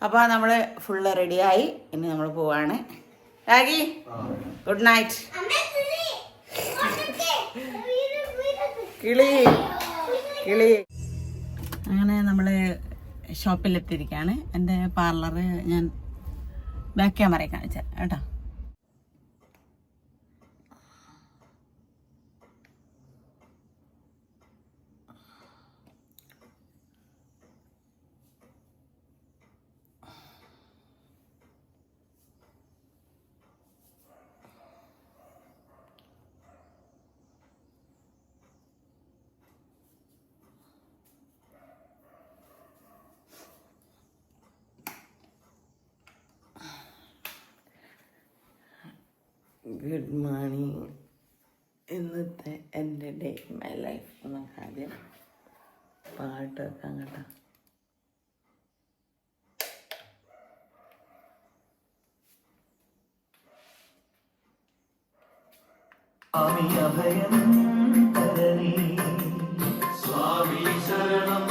അപ്പോൾ നമ്മൾ ഫുള്ള് റെഡിയായി. ഇനി നമ്മൾ പോവാണ്. Ragi good night. കിളി കിളി. അങ്ങനെ നമ്മൾ ഷോപ്പിലെത്തിയിരിക്കുകയാണ്. എൻ്റെ പാർലർ ഞാൻ ബാക്ക് ക്യാമറയിൽ കാണിച്ചാൽ കേട്ടോ. Good morning. ഇന്നത്തെ എൻ്റെ ഡേ മൈ ലൈഫ്. നമുക്ക് ആദ്യം പാട്ട് വെക്കാം കേട്ടോ. സ്വാമി അഭയം തരണി, സ്വാമി ശരണം,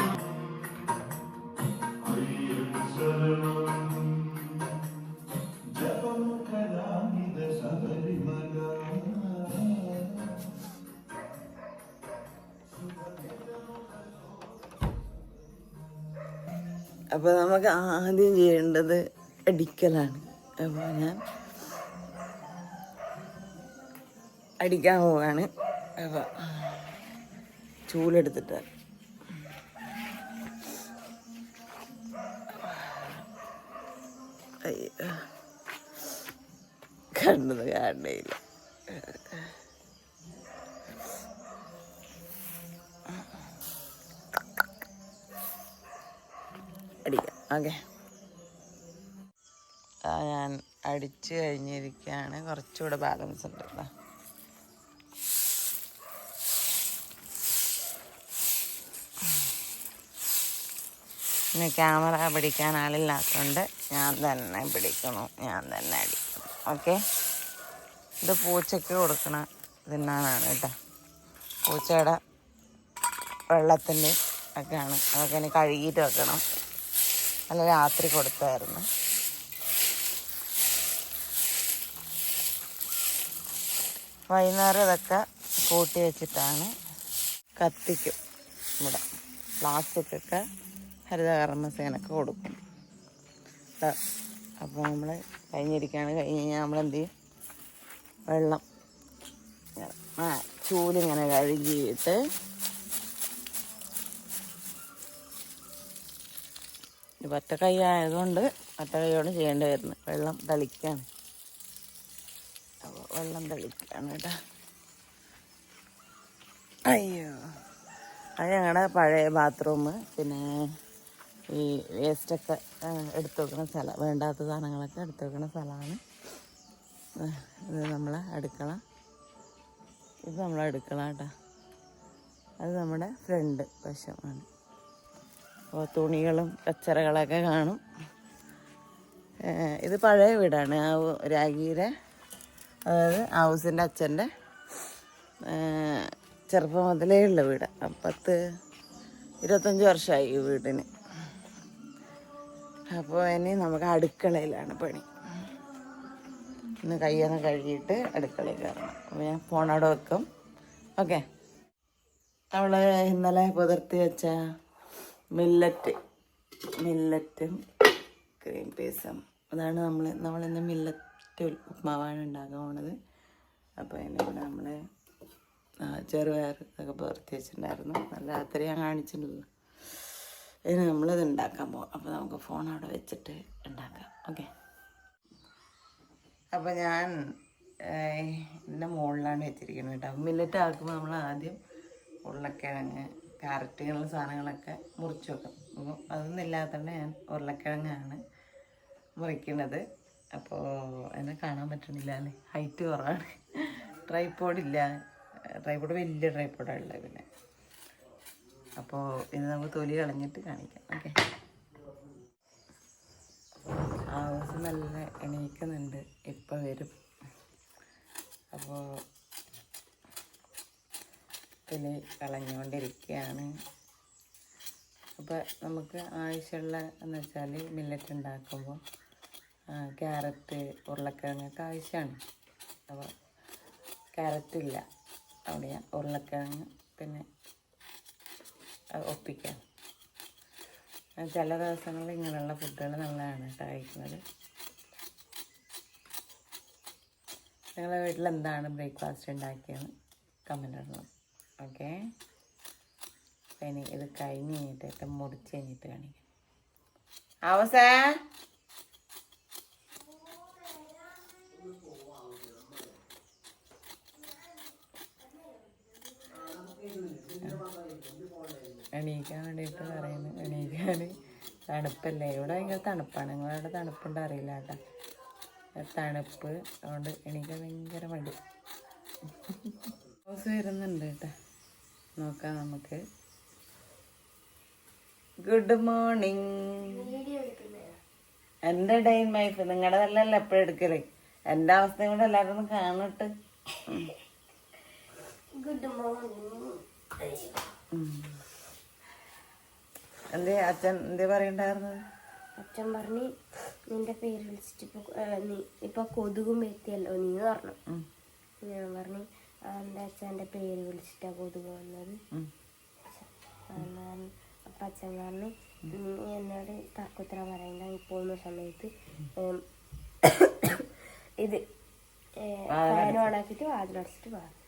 അപ്പോൾ നമുക്ക് ആദ്യം ചെയ്യേണ്ടത് അടിക്കലാണ്. അപ്പോൾ ഞാൻ അടിക്കാൻ പോവാണ്. അപ്പോൾ ചൂലെടുത്തിട്ട് അയ്യോ കണ്ടത് കാണയില്ല. അടിക്കാം. ഓക്കെ, ഞാൻ അടിച്ച് കഴിഞ്ഞിരിക്കുകയാണ്. കുറച്ചുകൂടെ ബാലൻസ് ഉണ്ട് കേട്ടോ. പിന്നെ ക്യാമറ പിടിക്കാൻ ആളില്ലാത്തതുകൊണ്ട് ഞാൻ തന്നെ പിടിക്കണം, ഞാൻ തന്നെ അടിക്കണം. ഓക്കെ, ഇത് പൂച്ചയ്ക്ക് കൊടുക്കണ തിന്നാനാണ് കേട്ടോ. പൂച്ചയുടെ വെള്ളത്തിൻ്റെ ഒക്കെയാണ്. അതൊക്കെ ഇനി കഴുകിയിട്ട് വെക്കണം. അല്ല, രാത്രി കൊടുത്തായിരുന്നു. വൈകുന്നേരം ഇതൊക്കെ കൂട്ടി വെച്ചിട്ടാണ് കത്തിക്കും. ഇവിടെ പ്ലാസ്റ്റിക്കൊക്കെ ഹരിതകർമ്മസേനൊക്കെ കൊടുക്കും. അപ്പോൾ നമ്മൾ കഴിഞ്ഞിരിക്കുകയാണ്. കഴിഞ്ഞ് കഴിഞ്ഞാൽ നമ്മളെന്ത് ചെയ്യും, വെള്ളം ചൂലിങ്ങനെ കഴുകിയിട്ട് ഒറ്റ കൈ ആയതുകൊണ്ട് ഒറ്റ കൈയോട് ചെയ്യേണ്ടി വരുന്നു. വെള്ളം തളിക്കാണ്. അപ്പോൾ വെള്ളം തളിക്കാണ് കേട്ടോ. അയ്യോ, അത് ഞങ്ങളുടെ പഴയ ബാത്റൂം. പിന്നെ ഈ വേസ്റ്റൊക്കെ എടുത്തു വെക്കുന്ന സ്ഥലം, വേണ്ടാത്ത സാധനങ്ങളൊക്കെ എടുത്തു വെക്കുന്ന സ്ഥലമാണ്. ഇത് നമ്മളെ അടുക്കള. ഇത് നമ്മളെ അടുക്കള കേട്ടോ. അത് നമ്മുടെ ഫ്രണ്ട് വശമാണ്. അപ്പോൾ തുണികളും കച്ചറകളൊക്കെ കാണും. ഇത് പഴയ വീടാണ്. ആ രാഗിയുടെ, അതായത് ഹൗസിൻ്റെ അച്ഛൻ്റെ ചെറുപ്പം മുതലേ ഉള്ള വീട്. 25 വർഷമായി ഈ വീടിന്. അപ്പോൾ ഇനി നമുക്ക് അടുക്കളയിലാണ് പണി. ഇന്ന് കയ്യൊന്ന് കഴുകിയിട്ട് അടുക്കളയിൽ കയറണം. അപ്പോൾ ഞാൻ ഫോണവിടെ വെക്കും. ഓക്കെ, അവൾ ഇന്നലെ പുതിർത്തി വെച്ച മില്ലറ്റും ക്രീം പീസും അതാണ് നമ്മളിന്ന് മില്ലറ്റ് ഉപ്മാവാണ് ഉണ്ടാക്കാൻ പോണത്. അപ്പോൾ അതിനിവിടെ നമ്മൾ ചെറുപയർ ഇതൊക്കെ പുതിർത്തി വെച്ചിട്ടുണ്ടായിരുന്നു. നല്ല രാത്രി ഞാൻ കാണിച്ചിട്ടുണ്ടല്ലോ. അതിന് നമ്മളിത് ഉണ്ടാക്കാൻ പോകും. അപ്പോൾ നമുക്ക് ഫോൺ അവിടെ വെച്ചിട്ട് ഉണ്ടാക്കാം. ഓക്കെ, അപ്പോൾ ഞാൻ ഇതിൻ്റെ മുകളിലാണ് വെച്ചിരിക്കുന്നത് കേട്ടോ. മില്ലറ്റ് ആക്കുമ്പോൾ നമ്മൾ ആദ്യം ഉരുളക്കിഴങ്ങ്, ക്യാരറ്റ് ഇങ്ങനെയുള്ള സാധനങ്ങളൊക്കെ മുറിച്ച് വെക്കും. അപ്പോൾ അതൊന്നും ഇല്ലാത്തതുകൊണ്ട് ഞാൻ ഉരുളക്കിഴങ്ങാണ് മുറിക്കുന്നത്. അപ്പോൾ എന്നെ കാണാൻ പറ്റണില്ല അല്ലേ, ഹൈറ്റ് കുറവാണ്. ട്രൈപ്പോഡില്ല, ട്രൈപ്പോഡ് വലിയ ട്രൈപ്പോഡാണ് ഉള്ളത്. പിന്നെ അപ്പോൾ ഇത് നമുക്ക് തൊലി കളഞ്ഞിട്ട് കാണിക്കാം. ഓക്കെ, ആ ദിവസം നല്ല എണീക്കുന്നുണ്ട്, ഇപ്പം വരും. അപ്പോൾ തൊലി കളഞ്ഞുകൊണ്ടിരിക്കുകയാണ്. അപ്പോൾ നമുക്ക് ആവശ്യമുള്ള എന്ന് വെച്ചാൽ മില്ലറ്റ് ഉണ്ടാക്കുമ്പോൾ ക്യാരറ്റ് ഉരുളക്കിഴങ്ങൊക്കെ ആവശ്യമാണ്. അപ്പോൾ ക്യാരറ്റ് ഇല്ല, അവിടെ ഉരുളക്കിഴങ്ങ് പിന്നെ ഒപ്പിക്കാം. ചില ദിവസങ്ങളിൽ ഇങ്ങനെയുള്ള ഫുഡുകൾ നല്ലതാണ് കഴിക്കുന്നത്. നിങ്ങളുടെ വീട്ടിൽ എന്താണ് ബ്രേക്ക്ഫാസ്റ്റ് ഉണ്ടാക്കിയെന്ന് കമൻ്റ് ഇടണം. ഓക്കെ, അപ്പം ഇനി ഇത് കഴിഞ്ഞ് കഴിഞ്ഞിട്ട് മുറിച്ച് കഴിഞ്ഞിട്ട് കാണിക്കാം. അവസാ എണീക്കാൻ വേണ്ടിയിട്ട് പറയുന്നു. എണീക്കാൻ തണുപ്പല്ലേ, ഇവിടെ ഭയങ്കര തണുപ്പാണ്. നിങ്ങളവിടെ തണുപ്പുണ്ടോ അറിയില്ല കേട്ടോ. തണുപ്പ് അതുകൊണ്ട് എണീക്കാൻ ഭയങ്കര മടി. ഹൗസ് വരുന്നുണ്ട് കേട്ടോ, നോക്കാം നമുക്ക്. Good morning. എൻ്റെ ഡേ ഇൻ ലൈഫ് നിങ്ങളുടെ നല്ലല്ല എപ്പോഴും എടുക്കല്. എൻ്റെ അവസ്ഥയും കൂടെ എല്ലാവരും ഒന്ന് കാണട്ടെ. Good morning. എന്തേ അച്ഛൻ എന്തേ പറയണ്ടായിരുന്നത്? അച്ഛൻ പറഞ്ഞു നിന്റെ പേര് വിളിച്ചിട്ട് ഇപ്പൊ കൊതുകും എത്തിയല്ലോ നീ പറഞ്ഞു. ഞാൻ പറഞ്ഞു എൻ്റെ അച്ഛൻ്റെ പേര് വിളിച്ചിട്ടാ കൊതുക് വന്നത്. അപ്പൊ അച്ഛൻ പറഞ്ഞു നീ എന്നോട് തർക്കുത്തരം പറയണ്ട, ഈ പോകുന്ന സമയത്ത് ഇത് ഫാൻ ഓണാക്കിട്ട് വാതിലടച്ചിട്ട് മാറും.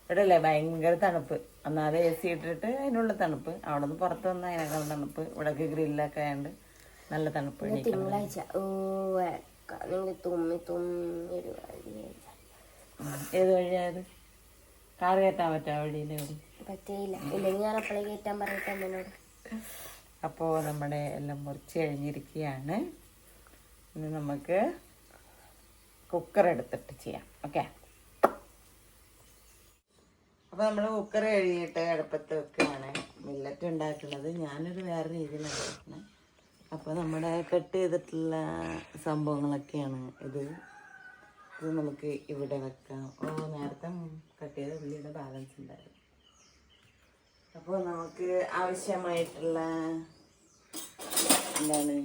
ഇവിടെ അല്ലേ ഭയങ്കര തണുപ്പ്. ഒന്നാമത് AC ഇട്ടിട്ട് അതിനുള്ള തണുപ്പ്. അവിടെ നിന്ന് പുറത്ത് വന്ന അതിനേക്കാൾ തണുപ്പ്. ഇവിടെയൊക്കെ ഗ്രില്ലൊക്കെ ആയതുകൊണ്ട് നല്ല തണുപ്പ്. തിങ്കളാഴ്ച തുമ്മി തുമ്മി ഒരു ഏത് വഴിയായത്? കാർ കയറ്റാൻ പറ്റാ വഴിയിലെ വഴി പറ്റിയില്ല. ഇല്ലെങ്കിൽ ഞാൻ അപ്പളേ കയറ്റാൻ പറയട്ടെ എന്നോട്. അപ്പോൾ നമ്മുടെ എല്ലാം മുറിച്ച് കഴിഞ്ഞിരിക്കുകയാണ്. ഇനി നമുക്ക് കുക്കർ എടുത്തിട്ട് ചെയ്യാം. ഓക്കെ, അപ്പോൾ നമ്മൾ കുക്കർ കഴുകിയിട്ട് അടുപ്പത്ത് വെക്കുകയാണ്. മില്ലറ്റ് ഉണ്ടാക്കുന്നത് ഞാനൊരു വേറെ രീതിയിലാണ് ഉണ്ടാക്കുന്നത്. അപ്പോൾ നമ്മുടെ കട്ട് ചെയ്തിട്ടുള്ള സംഭവങ്ങളൊക്കെയാണ് ഇത്. ഇത് നമുക്ക് ഇവിടെ വെക്കാം. നേരത്തെ കട്ട് ചെയ്ത ഉള്ളിയുടെ ബാലൻസ് ഉണ്ടായിരുന്നു. അപ്പോൾ നമുക്ക് ആവശ്യമായിട്ടുള്ള എന്താണ്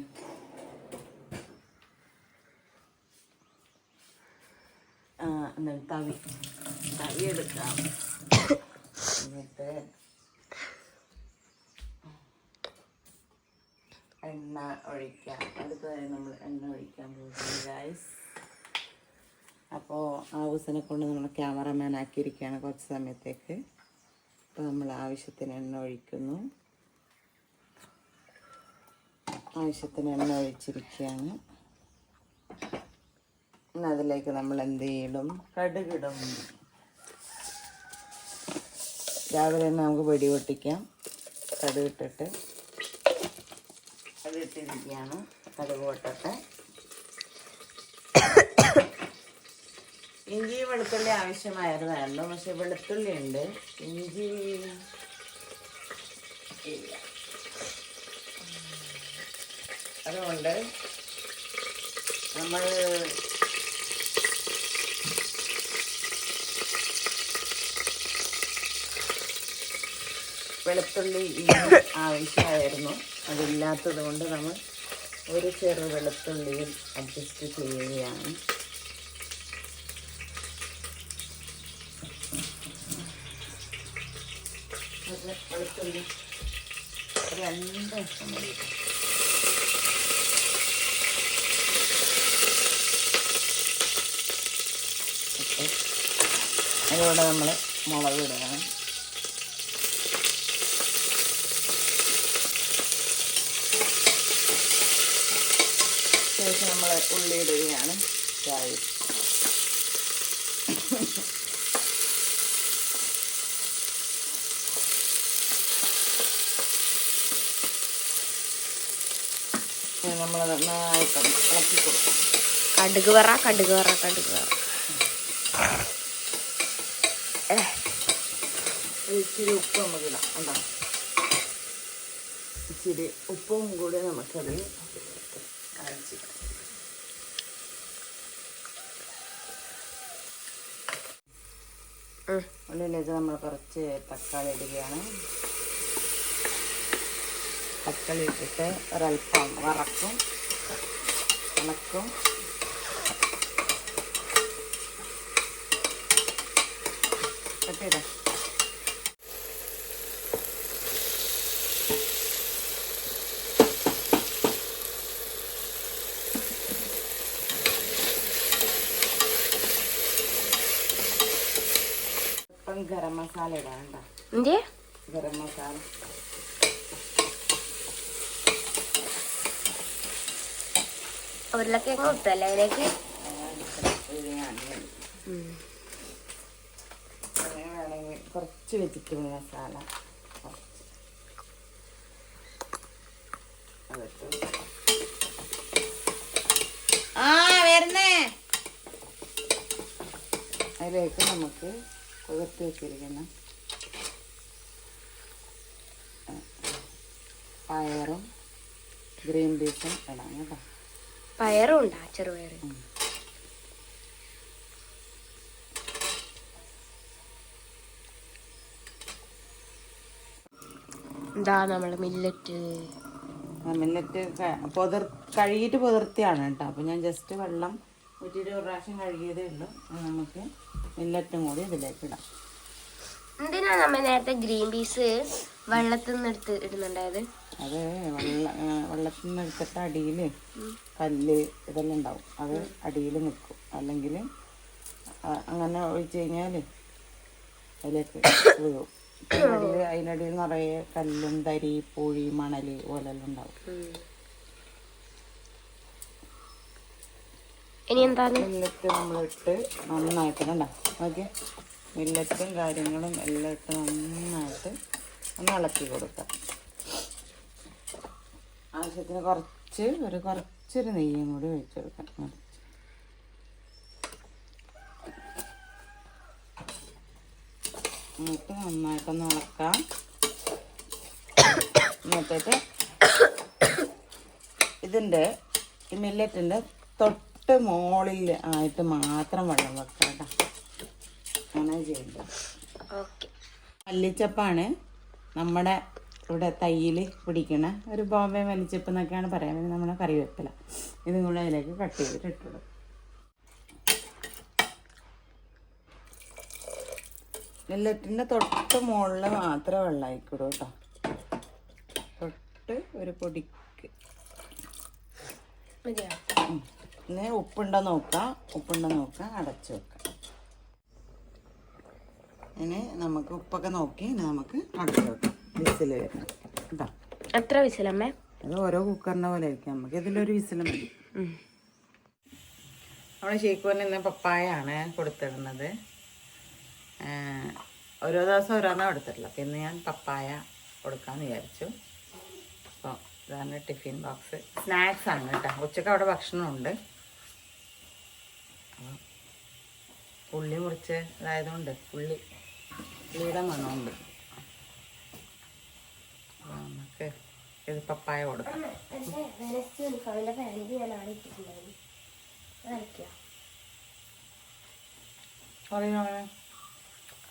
തവി എടുക്കാം. എന്നിട്ട് എണ്ണ ഒഴിക്കാം. അടുത്തതായി നമ്മൾ എണ്ണ ഒഴിക്കാൻ പോകുന്നു ഗൈസ്. അപ്പോൾ ഹൗസിനെ കൊണ്ട് നമ്മൾ ക്യാമറമാൻ ആക്കിയിരിക്കുകയാണ് കുറച്ച് സമയത്തേക്ക്. അപ്പോൾ നമ്മൾ ആവശ്യത്തിന് എണ്ണ ഒഴിക്കുന്നു. ആവശ്യത്തിന് എണ്ണ ഒഴിച്ചിരിക്കുകയാണ്. അതിലേക്ക് നമ്മൾ എന്ത് ചെയ്യണം? കടുകിടും. രാവിലെ തന്നെ നമുക്ക് വെടി പൊട്ടിക്കാം. കടുകിട്ടിട്ട് കടുകിട്ടിരിക്കുകയാണ്. കടുക് പൊട്ടട്ടെ. ഇഞ്ചി വെളുത്തുള്ളി ആവശ്യമായിരുന്നല്ലോ, പക്ഷെ വെളുത്തുള്ളി ഉണ്ട്, ഇഞ്ചി ഇല്ല. അതുകൊണ്ട് നമ്മൾ വെളുത്തുള്ളി ആവശ്യമായിരുന്നു. അതില്ലാത്തത് കൊണ്ട് നമ്മൾ ഒരു ചെറു വെളുത്തുള്ളിയിൽ അഡ്ജസ്റ്റ് ചെയ്യുകയാണ്. അത് വെളുത്തുള്ളി 2 കഷ്ണം മതി. അതിലൂടെ നമ്മൾ മുളക് ഇടണം. ശേഷം നമ്മൾ ഉള്ളി ഇടുകയാണ്. ചായ നമ്മൾ നന്നായിട്ട് ഇളക്കി കൊടുക്കും. കടുക് പറ കടുക് പറ കടുക് പറ. ഇച്ചിരി ഉപ്പ് നമുക്ക് ഇടാം. ഉണ്ടോ? ഇച്ചിരി ഉപ്പും കൂടി നമുക്കത് അരച്ചിടാം. ഉള്ളിലേക്ക് നമ്മൾ കുറച്ച് തക്കാളി ഇടുകയാണ്. തക്കാളി ഇട്ടിട്ട് ഒരൽപ്പം വറക്കും, ഇളക്കും. കട്ടിയിടാം. ഇപ്പം ഗരം മസാല ഇടാണ്ട. ഗരം മസാല ഉരുളക്കിഴങ്ങ് ഇട്ടല്ലേ അതിലേക്ക്? വേണമെങ്കിൽ കുറച്ച് വെജിറ്റബിൾ മസാല വരുന്നേ. അതിലേക്ക് നമുക്ക് കുതിർത്തി വെച്ചിരിക്കുന്ന പയറും ഗ്രീൻ പീസും ഇടാം കേട്ടോ. പയറും ഉണ്ടാ? ചെറുപയറ്. എന്താ നമ്മള് മില്ലറ്റ് കഴുകിയിട്ട് പുതിർത്തിയാണ് കേട്ടോ. അപ്പം ഞാൻ ജസ്റ്റ് വെള്ളം ഊറ്റിയിട്ട് ഒരു പ്രാവശ്യം കഴുകിയതേ ഉള്ളൂ. നമുക്ക് മില്ലറ്റും കൂടി ഇതിലേക്ക് ഇടാം. എന്തിനാ നമ്മ നേരത്തെ ഗ്രീൻ പീസ് വെള്ളത്തിൽ നിന്ന് എടുത്ത് ഇടുന്നുണ്ടായത്? അത് വെള്ളത്തിൽ നിന്ന് എടുത്തിട്ട് അടിയിൽ കല്ല് ഇതെല്ലാം ഉണ്ടാവും, അത് അടിയിൽ നിൽക്കും. അല്ലെങ്കിൽ അങ്ങനെ ഒഴിച്ച് കഴിഞ്ഞാൽ അതിലേക്ക് വീഴും. അതിനടിയിൽ നിറയെ കല്ലും തരി പൂഴി മണൽ പോലെല്ലാം ഉണ്ടാവും. ഇനി എന്താണ്? മില്ലറ്റ് നമ്മളിട്ട് നന്നായിട്ട് കണ്ടോ നോക്കിയ മില്ലറ്റും കാര്യങ്ങളും എല്ലാം ഇട്ട് നന്നായിട്ട് ഒന്ന് ഇളക്കി കൊടുക്കാം. ആവശ്യത്തിന് കുറച്ചൊരു നെയ്യും കൂടി ഒഴിച്ചു കൊടുക്കാം. എന്നിട്ട് നന്നായിട്ടൊന്ന് ഇളക്കാം. എന്നിട്ട് ഇതിൻ്റെ ഈ മില്ലറ്റിൻ്റെ തൊട്ട് മുകളിൽ ആയിട്ട് മാത്രം വെള്ളം വെക്കാം കേട്ടോ. അങ്ങനെ ചെയ്യേണ്ടത്. മല്ലിച്ചപ്പാണ് നമ്മുടെ ഇവിടെ തയ്യിൽ പിടിക്കണ ഒരു ബോംബെ മല്ലിച്ചപ്പ് എന്നൊക്കെയാണ് പറയാൻ. നമ്മുടെ കറിവേപ്പില ഇതും കൂടെ അതിലേക്ക് കട്ട് ചെയ്തിട്ട് ഇട്ടുള്ളൂ. മില്ലറ്റിൻ്റെ തൊട്ട് മുകളിൽ മാത്രമേ വെള്ളമായിക്കൂടൂ കേട്ടോ. തൊട്ട് ഒരു പൊടിക്ക്. ഇനി ഉപ്പുണ്ടോ നോക്കാം. അടച്ചു വെക്കാം. ഇനി നമുക്ക് ഉപ്പൊക്കെ നോക്കി ഇനി നമുക്ക് അടച്ചു വെക്കാം. വിസിൽ വരണം കേട്ടോ. എത്ര വിസിലമ്മേ? അത് ഓരോ കുക്കറിൻ്റെ പോലെ ആയിരിക്കും. നമുക്ക് ഇതിലൊരു വിസിൽ മതി. നമ്മുടെ ഷേക്കുവിന് ഇന്ന് പപ്പായാണ് കൊടുത്തിടുന്നത്. ഓരോ ദിവസം ഓരോന്നാണ് കൊടുത്തിട്ടില്ല. അപ്പം ഇന്ന് ഞാൻ പപ്പായ കൊടുക്കാമെന്ന് വിചാരിച്ചു. അപ്പോൾ ഇതാണ് ടിഫിൻ ബോക്സ്. സ്നാക്സ് ആണ് കേട്ടോ. ഉച്ചക്ക് അവിടെ ഭക്ഷണമുണ്ട്. ഉള്ളി മുറിച്ച് അതായതുകൊണ്ട് ഉള്ളിയുടെ മണമുണ്ട്. അപ്പോൾ നമുക്ക് ഇത് പപ്പായ കൊടുക്കാം.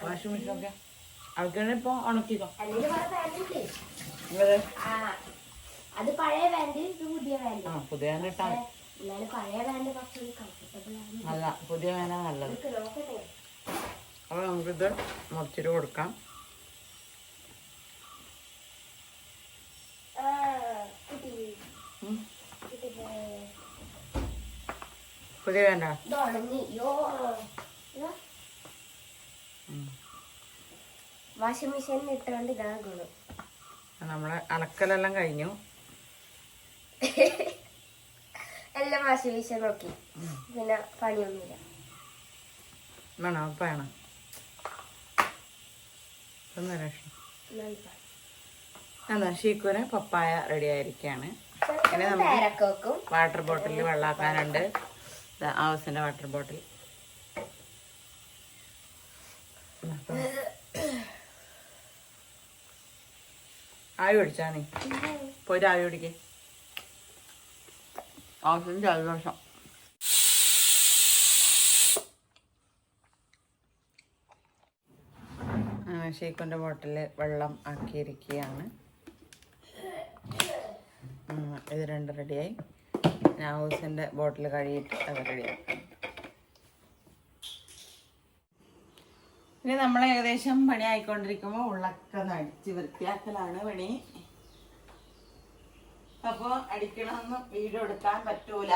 വാഷിംഗ് മെഷീനൊക്കെ ആൾക്കാരെ ഇപ്പോൾ ഉണക്കിക്കോ. അത് പഴയ പാന്റ്, ഇത് പുതിയ പാന്റ്. പുതിയ പാന്റ് ഇട്ടാൽ പഴയ പാന്റ് കുറച്ചുകൂടി കംഫർട്ടബിൾ ആണ്. അല്ല, പുതിയ പാന്റാ നല്ലത്. അപ്പോൾ നമുക്കിത് മുറിച്ചിട്ട് കൊടുക്കാം. പുതിയ പാന്റാ? വാഷിംഗ് മെഷീനിൽ ഇട്ടുകൊണ്ട് ഇതാണ് ഗുണം. നമ്മളെ അലക്കലെല്ലാം കഴിഞ്ഞു. എല്ലാം വാഷിംഗ് മെഷീൻ നോക്കി. പിന്നെ പണിയൊന്നുമില്ല. വേണോ വേണം എന്നാ ഷീക്കുവിന് പപ്പായ റെഡി ആയിരിക്കുകയാണ്. ഇനി നമുക്ക് വാട്ടർ ബോട്ടിലിൽ വെള്ളമാക്കാനുണ്ട്. ആവശ്യത്തിൻ്റെ water bottle. ആവി പിടിച്ചാ നീ പോയിട്ട് ആവി പിടിക്കേ. ആവശ്യം ജലദോഷം. ഷേക്കിൻ്റെ ബോട്ടിൽ വെള്ളം ആക്കിയിരിക്കുകയാണ്. ഇത് രണ്ടും റെഡിയായി. ഹൗസിൻ്റെ ബോട്ടിൽ കഴുകിയിട്ട് അത് റെഡിയാക്കാം. ഇനി നമ്മൾ ഏകദേശം പണി ആയിക്കൊണ്ടിരിക്കുമ്പോൾ ഉള്ളൊക്കെ ഒന്ന് അടിച്ച് വൃത്തിയാക്കലാണ് പണി. അപ്പോൾ അടിക്കണമെന്ന് വീഡിയോ എടുക്കാൻ പറ്റൂല.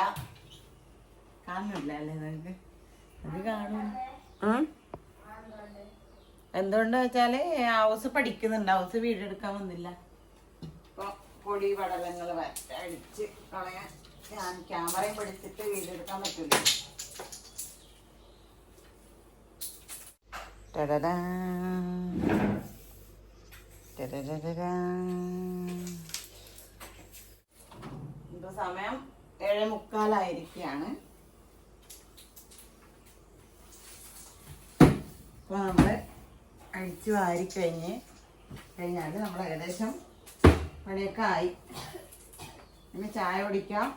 കാണുന്നില്ല അല്ലേ നിങ്ങൾക്ക്? അത് കാണും. എന്തുകൊണ്ട് വെച്ചാൽ ഹൗസ് പഠിക്കുന്നുണ്ട്, ഹൗസ് വീഡിയോ എടുക്കാൻ വന്നില്ല. അപ്പോൾ പൊടി പടലങ്ങൾ അടിച്ച് കളയാൻ ഞാൻ ക്യാമറയും പഠിച്ചിട്ട് വീഡിയോ എടുക്കാൻ പറ്റൂല. ഇപ്പൊ സമയം 7:45 അപ്പോൾ നമ്മൾ അഴിച്ച് വാരി കഴിഞ്ഞാൽ നമ്മൾ ഏകദേശം പണിയൊക്കെ ആയി. പിന്നെ ചായ കുടിക്കാം,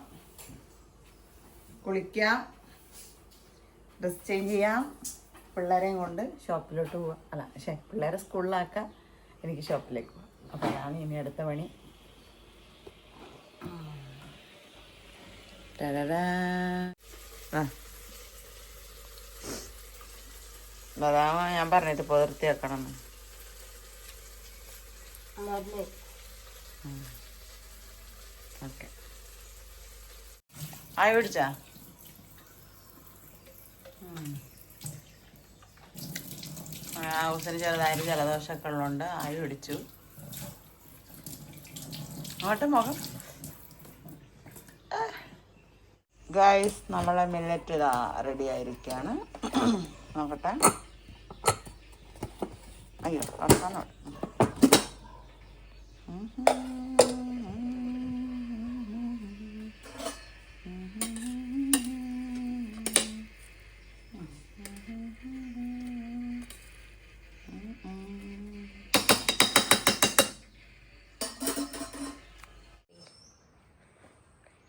കുളിക്കാം, ഡ്രസ് ചേഞ്ച് ചെയ്യാം, പിള്ളേരെയും കൊണ്ട് ഷോപ്പിലോട്ട് പോവാം. അല്ല പിള്ളേരെ സ്കൂളിലാക്കാം, എനിക്ക് ഷോപ്പിലേക്ക് പോവാം. അപ്പോൾ അതാണ് ഇനി അടുത്ത പണി. ബദാമ ഞാൻ പറഞ്ഞിട്ട് പുതിർത്തി വെക്കണം. ഓക്കെ, ആയി പിടിച്ചാ? ഹൗസിന് ചെറുതായിട്ട് ജലദോഷമൊക്കെ ഉള്ളതുകൊണ്ട് ആയി പിടിച്ചു. അങ്ങോട്ട് മുഖം ഗൈസ്, നമ്മളെ മില്ലറ്റ് ഇതാ റെഡി ആയിരിക്കുകയാണ്. നോക്കട്ടെ. അയ്യോ കറക്കാനോ.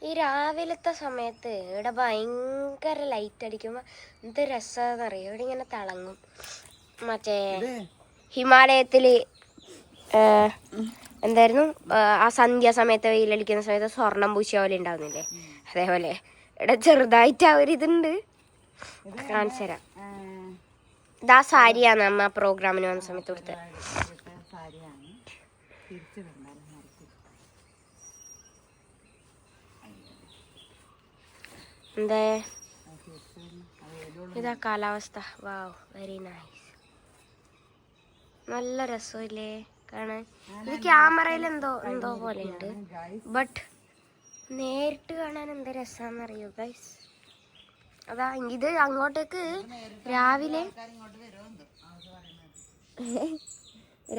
ഈ രാവിലത്തെ സമയത്ത് ഇവിടെ ഭയങ്കര ലൈറ്റ് അടിക്കുമ്പോൾ എന്ത് രസമാണെന്നറിയോ, ഇവിടെ ഇങ്ങനെ തിളങ്ങും. മറ്റേ ഹിമാലയത്തിൽ എന്തായിരുന്നു ആ സന്ധ്യാസമയത്ത് വെയിലടിക്കുന്ന സമയത്ത് സ്വർണം പൂശിയ പോലെ ഉണ്ടാവുന്നില്ലേ, അതേപോലെ ഇവിടെ ചെറുതായിട്ട് ആ ഒരു ഇതുണ്ട്. കാണിച്ചു തരാം. ഇതാ സാരിയാണ് അമ്മ പ്രോഗ്രാമിന് വന്ന സമയത്ത് കൊടുത്തത്. എന്താ ഇതാ കാലാവസ്ഥ. വാവ്, വെരി നൈസ്. നല്ല രസമില്ലേ കാണാൻ? ഇത് ക്യാമറയിൽ എന്തോ പോലെ ഉണ്ട്, ബട്ട് നേരിട്ട് കാണാൻ എന്ത് രസാന്നറിയോ ഗൈസ്. അതാ ഇത് അങ്ങോട്ടേക്ക്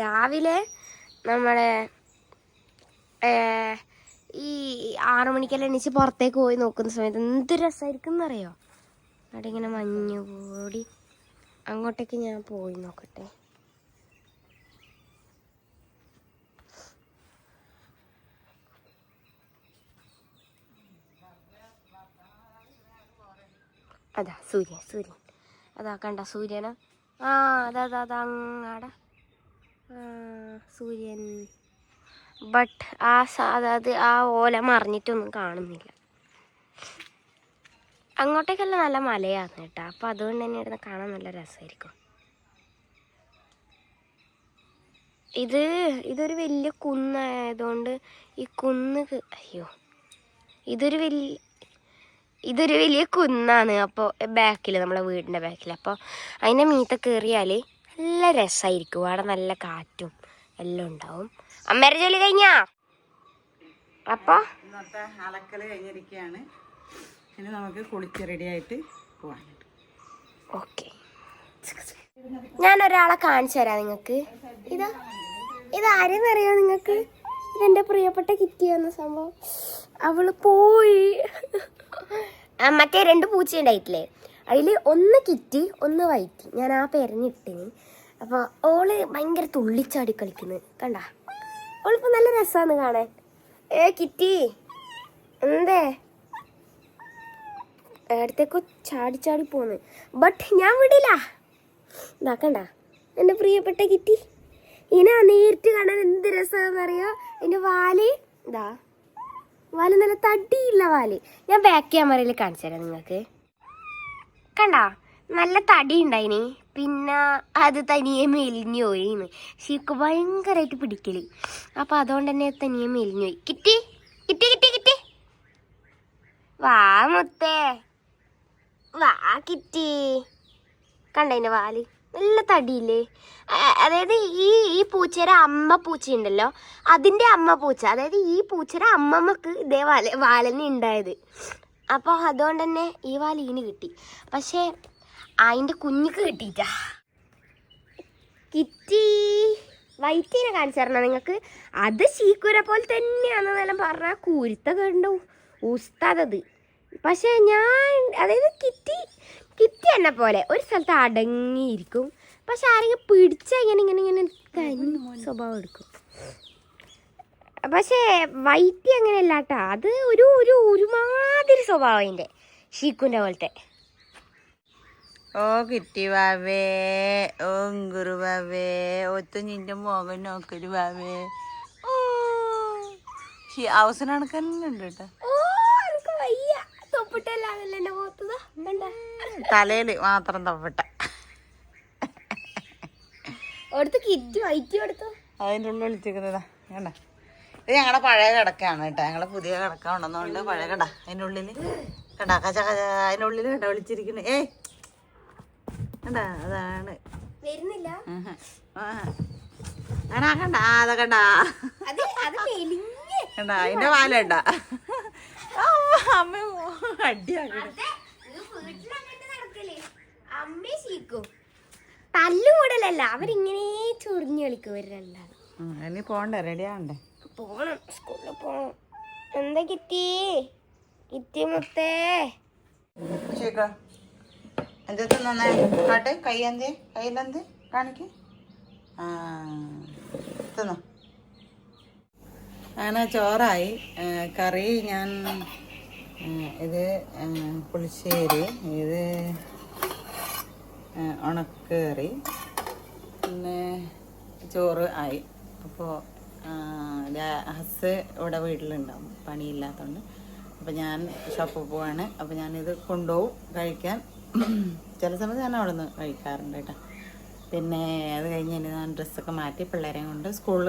രാവിലെ നമ്മളെ ഈ 6 മണിക്കെല്ലാം എണീച്ച് പുറത്തേക്ക് പോയി നോക്കുന്ന സമയത്ത് എന്ത് രസമായിരിക്കും എന്നറിയോ. അവിടെ ഇങ്ങനെ മഞ്ഞ് കൂടി. അങ്ങോട്ടേക്ക് ഞാൻ പോയി നോക്കട്ടെ. അതാ സൂര്യൻ അതാ കണ്ട സൂര്യനാ? അതാ അങ്ങാട സൂര്യൻ. ബട്ട് അതായത് ആ ഓല മറിഞ്ഞിട്ടൊന്നും കാണുന്നില്ല. അങ്ങോട്ടേക്കല്ല നല്ല മലയാണ് കേട്ടോ, അപ്പം അതുകൊണ്ട് തന്നെ ഇരുന്ന് കാണാൻ നല്ല രസമായിരിക്കും. ഇതൊരു വലിയ കുന്നായതുകൊണ്ട് ഈ കുന്ന് ഇതൊരു വലിയ കുന്നാണ്. അപ്പോൾ ബാക്കിൽ നമ്മളെ വീടിൻ്റെ ബാക്കിൽ, അപ്പോൾ അതിൻ്റെ മീത്ത കയറിയാൽ നല്ല രസമായിരിക്കും. അവിടെ നല്ല കാറ്റും എല്ലാം ഉണ്ടാവും. അമ്മേരെ ജോലി കഴിഞ്ഞാ? അപ്പോൾ ഇന്നത്തെ അലക്കൽ കഴിഞ്ഞിരിക്കുകയാണ്. ഇനി നമുക്ക് കുളിച്ച് റെഡി ആയിട്ട് പോകാനായിട്ട്. ഓക്കെ, ഞാനൊരാളെ കാണിച്ചു തരാം നിങ്ങൾക്ക്. ഇതാരെന്നറിയോ നിങ്ങൾക്ക്? ഇതെൻ്റെ പ്രിയപ്പെട്ട കിറ്റി എന്ന സംഭവം. അവള് പോയി. മറ്റേ 2 പൂച്ച ഉണ്ടായിട്ടില്ലേ, അതിൽ ഒന്ന് കിറ്റി ഒന്ന് വൈറ്റി. ഞാൻ ആ പേരഞ്ഞിട്ടിന്. അപ്പോൾ ഓള് ഭയങ്കര തുള്ളിച്ചാടി കളിക്കുന്നത് കണ്ട. ഓളിപ്പോൾ നല്ല രസമാണ് കാണാൻ. കിറ്റി എന്തേ അടുത്തേക്കോ ചാടി പോന്ന്, ബട്ട് ഞാൻ വിടില്ല. ഇതാക്കണ്ട എൻ്റെ പ്രിയപ്പെട്ട കിറ്റി. നേരിട്ട് കാണാൻ എന്ത് രസമാണെന്നറിയോ. അതിൻ്റെ വാല് വാല് നല്ല തടിയില്ല വാല്. ഞാൻ ബാക്ക് ക്യാമറയിൽ കാണിച്ചു തരാം നിങ്ങൾക്ക്. കണ്ടാ നല്ല തടി ഉണ്ടായിനി. പിന്നെ അത് തനിയെ മെലിഞ്ഞു പോയിന്ന്. ഷീക്ക് ഭയങ്കരമായിട്ട് പിടിക്കല്. അപ്പം അതുകൊണ്ട് തന്നെ തനിയെ മെലിഞ്ഞു പോയി. കിട്ടി കിട്ടി കിട്ടി കിട്ടി. വാ മുത്തേ വാ കിട്ടി. കണ്ടതിൻ്റെ വാല് നല്ല തടിയില്ലേ. അതായത് ഈ പൂച്ചയുടെ അമ്മ പൂച്ച ഉണ്ടല്ലോ, അതിൻ്റെ അമ്മ പൂച്ച, അതായത് ഈ പൂച്ചയുടെ അമ്മമ്മക്ക് ഇതേ വാലന്നെ ഉണ്ടായത്. അപ്പോൾ അതുകൊണ്ട് തന്നെ ഈ വാലീന് കിട്ടി. പക്ഷേ അതിൻ്റെ കുഞ്ഞിക്ക് കിട്ടിയിട്ടാ. കിറ്റി വൈറ്റീനെ കാണിച്ചു തരണോ നിങ്ങൾക്ക്? അത് ശീക്കുര പോലെ തന്നെയാണെന്നെല്ലാം പറഞ്ഞാൽ കുരുത്ത കണ്ടു ഉസ്താദത്. പക്ഷേ ഞാൻ അതായത് കിറ്റി എന്നെ പോലെ ഒരു സ്ഥലത്ത് അടങ്ങിയിരിക്കും. പക്ഷെ ആരെങ്കിലും പിടിച്ചാൽ ഇങ്ങനെ കനി സ്വഭാവം എടുക്കും. പക്ഷേ വൈറ്റി അങ്ങനെയല്ല കേട്ടോ. അത് ഒരുമാതിരി സ്വഭാവം അതിൻ്റെ ഷീക്കുൻ്റെ പോലത്തെ. ഓ കിട്ടി വാവേ, ഓ ഗുരു വാവേ, ഒത്തു നിന്റെ മോകൻ നോക്കൊരു വാവേ. ഓ അവസാനം കണ്ണുണ്ട് കേട്ടോ. തലയില് മാത്രം തപ്പിട്ട അതിൻ്റെ ഉള്ളിൽ വിളിച്ചിരിക്കുന്നതാ. വേണ്ട, ഇത് ഞങ്ങളുടെ പഴയ കിടക്കാണ് കേട്ടോ. ഞങ്ങളെ പുതിയ കിടക്ക ഉണ്ടെന്നുകൊണ്ട് പഴയ കട അതിൻ്റെ ഉള്ളിൽ കണ്ടാ കച്ച കച്ച അതിൻ്റെ ഉള്ളിൽ കണ്ട വിളിച്ചിരിക്കുന്നത്. ഏയ് കണ്ടാ അതാണ് വരുന്നില്ല. കണ്ടാ കണ്ടാ അതൊക്കെ കണ്ടാ കണ്ടാ അതിന്റെ വാലുണ്ടാ. അമ്മ തല്ലുകൂടലല്ല, അവരിങ്ങനെ ചൊറിഞ്ഞു കളിക്കും ഒരു രണ്ടാളും. ഇനി പോണ്ടേ, റെഡി ആവണ്ടേ? പോണം, സ്കൂളിൽ പോണം. എന്താ കിറ്റി മുത്തേ എന്താ നന്നേ കാട്ടെ. കൈയെന്തേ കയ്യിലെന്ത് കാണിക്ക്. തിന്നോ. അങ്ങനെ ചോറായി. കറി ഞാൻ ഇത് പുളിശ്ശേരി, ഇത് ഉണക്കറി, പിന്നെ ചോറ് ആയി. അപ്പോൾ ഹസ് ഇവിടെ വീട്ടിലുണ്ടാവും, പണിയില്ലാത്തതുകൊണ്ട്. അപ്പോൾ ഞാൻ ഷോപ്പിൽ പോവാണ്. അപ്പോൾ ഞാനിത് കൊണ്ടുപോകും കഴിക്കാൻ. ചില സമയത്ത് ഞാൻ അവിടെ നിന്ന് കഴിക്കാറുണ്ട് കേട്ടോ. പിന്നെ അത് കഴിഞ്ഞ് ഇനി ഞാൻ ഡ്രസ്സൊക്കെ മാറ്റി പിള്ളേരെയും കൊണ്ട് സ്കൂളിൽ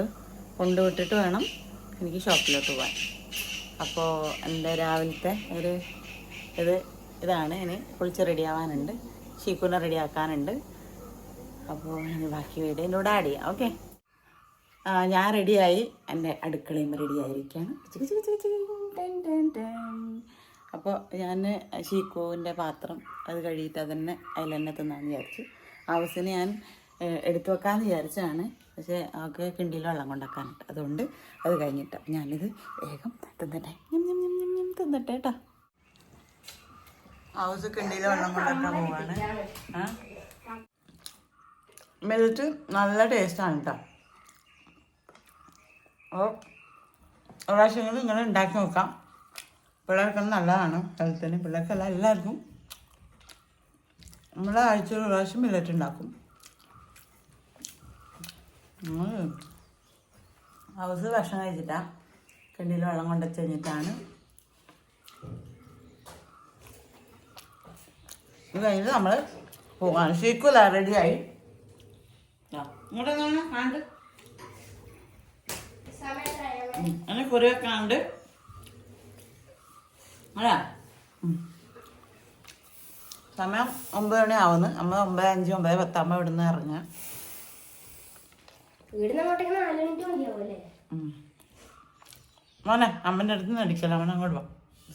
കൊണ്ടുവിട്ടിട്ട് വേണം എനിക്ക് ഷോപ്പിലോട്ട് പോകാൻ. അപ്പോൾ എൻ്റെ രാവിലത്തെ ഇതാണ്. ഇനി കുളിച്ച് റെഡിയാവാനുണ്ട്, ഷീക്കുനെ റെഡിയാക്കാനുണ്ട്. അപ്പോൾ ഇനി ബാക്കി വീഡിയോ എന്നോട് ആഡ് ചെയ്യാം. ഓക്കെ, ഞാൻ റെഡിയായി. എൻ്റെ അടുക്കളയും റെഡിയായിരിക്കുകയാണ്. അപ്പോൾ ഞാൻ ഷീക്കുവിൻ്റെ പാത്രം അത് കഴുകിയിട്ട് അതന്നെ അതിൽ തന്നെ തിന്നാന്ന് വിചാരിച്ചു. ആവശ്യത്തിന് ഞാൻ എടുത്തു വെക്കാമെന്ന് വിചാരിച്ചതാണ്. പക്ഷേ അവൾക്ക് കിണ്ടിയിൽ വെള്ളം കൊണ്ടാക്കാനുണ്ട്. അതുകൊണ്ട് അത് കഴിഞ്ഞിട്ട് ഞാനിത് വേഗം തിന്നട്ടെ. തിന്നട്ടെ കേട്ടോ. ഹൗസ് കിണ്ടിയിൽ വെള്ളം കൊണ്ടാക്കാൻ പോവാണ്. മെൽറ്റ് നല്ല ടേസ്റ്റാണ് കേട്ടോ. അപ്പോൾ ഒരു പ്രാവശ്യം ഇങ്ങനെ ഉണ്ടാക്കി നോക്കാം. പിള്ളേർക്കൊന്നും നല്ലതാണ് ഹെൽത്തിന്. പിള്ളേർക്കല്ല, എല്ലാവർക്കും. നമ്മൾ ആഴ്ചയിൽ ഒരു പ്രാവശ്യം മില്ലറ്റ് ഉണ്ടാക്കും. ഹൗസ് ഭക്ഷണം കഴിച്ചിട്ടാണ് കിണ്ടിയിൽ വെള്ളം കൊണ്ടുവച്ച് കഴിഞ്ഞിട്ടാണ്. ഇത് കഴിഞ്ഞിട്ട് നമ്മൾ പോകാൻ ഷീക്കുല റെഡിയായി. ഇങ്ങോട്ട് കാണ്ട് അങ്ങനെ കുറെ കാണ്ട് അല്ല സമയം 9 മണി ആവുന്നു. നമ്മൾ 9:05 9:10 ആകുമ്പോൾ ഇവിടെ നിന്ന് ഇറങ്ങുക. മോനെ അമ്മൻ്റെ അടുത്ത് നിന്ന് അടിക്കല. അവൻ അങ്ങോട്ട് പോവാം.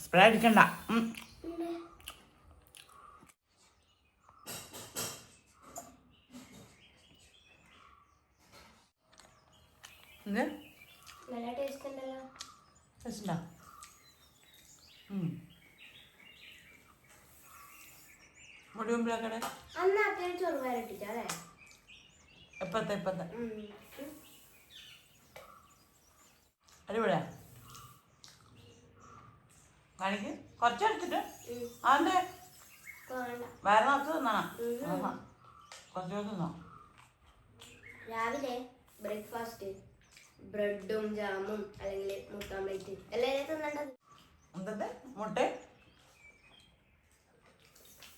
സ്പ്രേ അടിക്കണ്ട. മുടിയുമ്പോഴേക്കടെ എപ്പത്തെ അടിപൊളിയാ. കാണിക്ക് കുറച്ചെടുത്തിട്ട് അതിൻ്റെ വേറെ നോക്ക് തിന്നണം. കുറച്ച് തിന്നോ. രാവിലെ ബ്രേക്ക്ഫാസ്റ്റ് ബ്രെഡും ജാമും അല്ലെങ്കിൽ മുട്ട ഓംലേറ്റ് എല്ലാവരും തിന്നേണ്ടത്. എന്തത് മുട്ട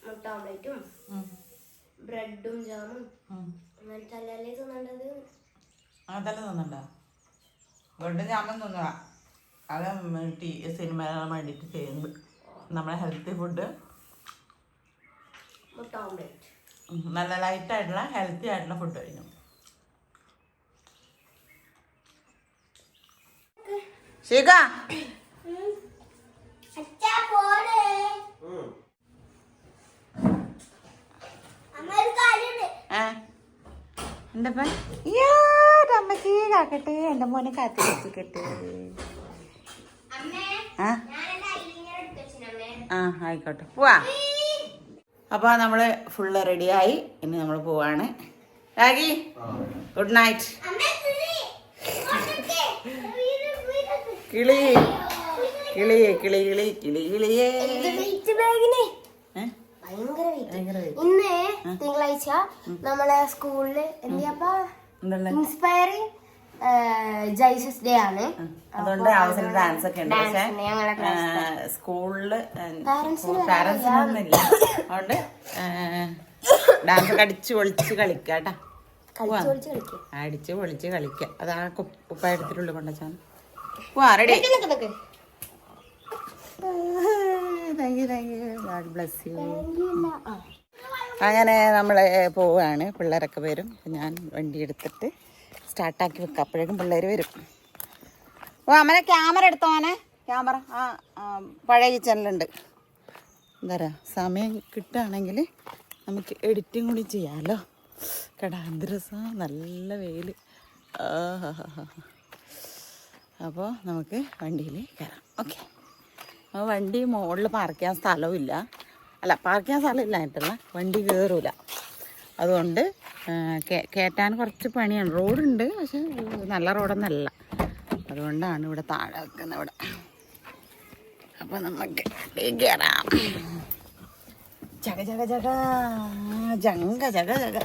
മുട്ട ഓംലേറ്റും ബ്രെഡും ജാമും അങ്ങനത്തെ അല്ലേ തിന്നേണ്ടത്. അതെല്ലാം തിന്നണ്ട. ബ്രെഡും ജാമും തിന്നുക. അത് സിനിമ വേണ്ടിയിട്ട് ചെയ്യുന്നത്. നമ്മളെ ഹെൽത്തി ഫുഡ്, മുട്ട ഓംലേറ്റ് നല്ല ലൈറ്റായിട്ടുള്ള ഹെൽത്തി ആയിട്ടുള്ള ഫുഡ് കഴിക്കും. ശിഖ എന്തപ്പ അമ്മക്ക് കാക്കട്ടെ, എന്റെ മോനെ കാത്തിരിക്കട്ടെ. ആ ആയിക്കോട്ടെ, പോവാ. അപ്പൊ നമ്മള് ഫുള്ള് റെഡിയായി. ഇനി നമ്മൾ പോവാണ്. Ragi good night. കിളി കിളി കിളി കിളി കിളി കിളിയേ. ഇന്ന് തിങ്കളാഴ്ച നമ്മളെ സ്കൂളില് ഇൻസ്പയറിംഗ് ജൈസസ് ഡേ ആണ്. അതുകൊണ്ട് അവസരം ഡാൻസ് ഒക്കെ ഉണ്ട്. പക്ഷെ സ്കൂളില് പാരന്റ്സിനൊന്നുമില്ല. അതുകൊണ്ട് ഡാൻസ് ഒക്കെ അടിച്ചു പൊളിച്ച് കളിക്കാട്ടാ. അടിച്ച് പൊളിച്ച് കളിക്ക. അത് ആ കുപ്പ എടുത്തിട്ടുള്ളു കൊണ്ടുവച്ചാണ്. പോവാ റെഡി. അങ്ങനെ നമ്മൾ പോവുകയാണ്. പിള്ളേരൊക്കെ വരും. ഞാൻ വണ്ടി എടുത്തിട്ട് സ്റ്റാർട്ടാക്കി വെക്കാം. അപ്പോഴേക്കും പിള്ളേർ വരും. ഓ അമ്മനെ ക്യാമറ എടുത്തോനെ. ക്യാമറ പഴയ കിച്ചണിലുണ്ട്. എന്താ പറയുക, സമയം കിട്ടുകയാണെങ്കിൽ നമുക്ക് എഡിറ്റിംഗ് കൂടി ചെയ്യാമല്ലോ. കേട്ടാ എന്ത് രസമാണ്, നല്ല വെയിൽ. അപ്പോൾ നമുക്ക് വണ്ടിയിൽ കയറാം. ഓക്കെ. അപ്പോൾ വണ്ടി മുകളിൽ പാർക്ക് ചെയ്യാൻ സ്ഥലവും ഇല്ല. അല്ല, പാർക്ക് ചെയ്യാൻ സ്ഥലം ഇല്ലായിട്ടല്ല, വണ്ടി കയറൂല. അതുകൊണ്ട് കയറ്റാൻ കുറച്ച് പണിയാണ്. റോഡുണ്ട്, പക്ഷെ നല്ല റോഡൊന്നല്ല. അതുകൊണ്ടാണ് ഇവിടെ താഴെ വെക്കുന്നത് ഇവിടെ. അപ്പോൾ നമുക്ക് കയറാം. ജഗ ജഗ ജഗ ജങ്ക ജഗ ജഗ.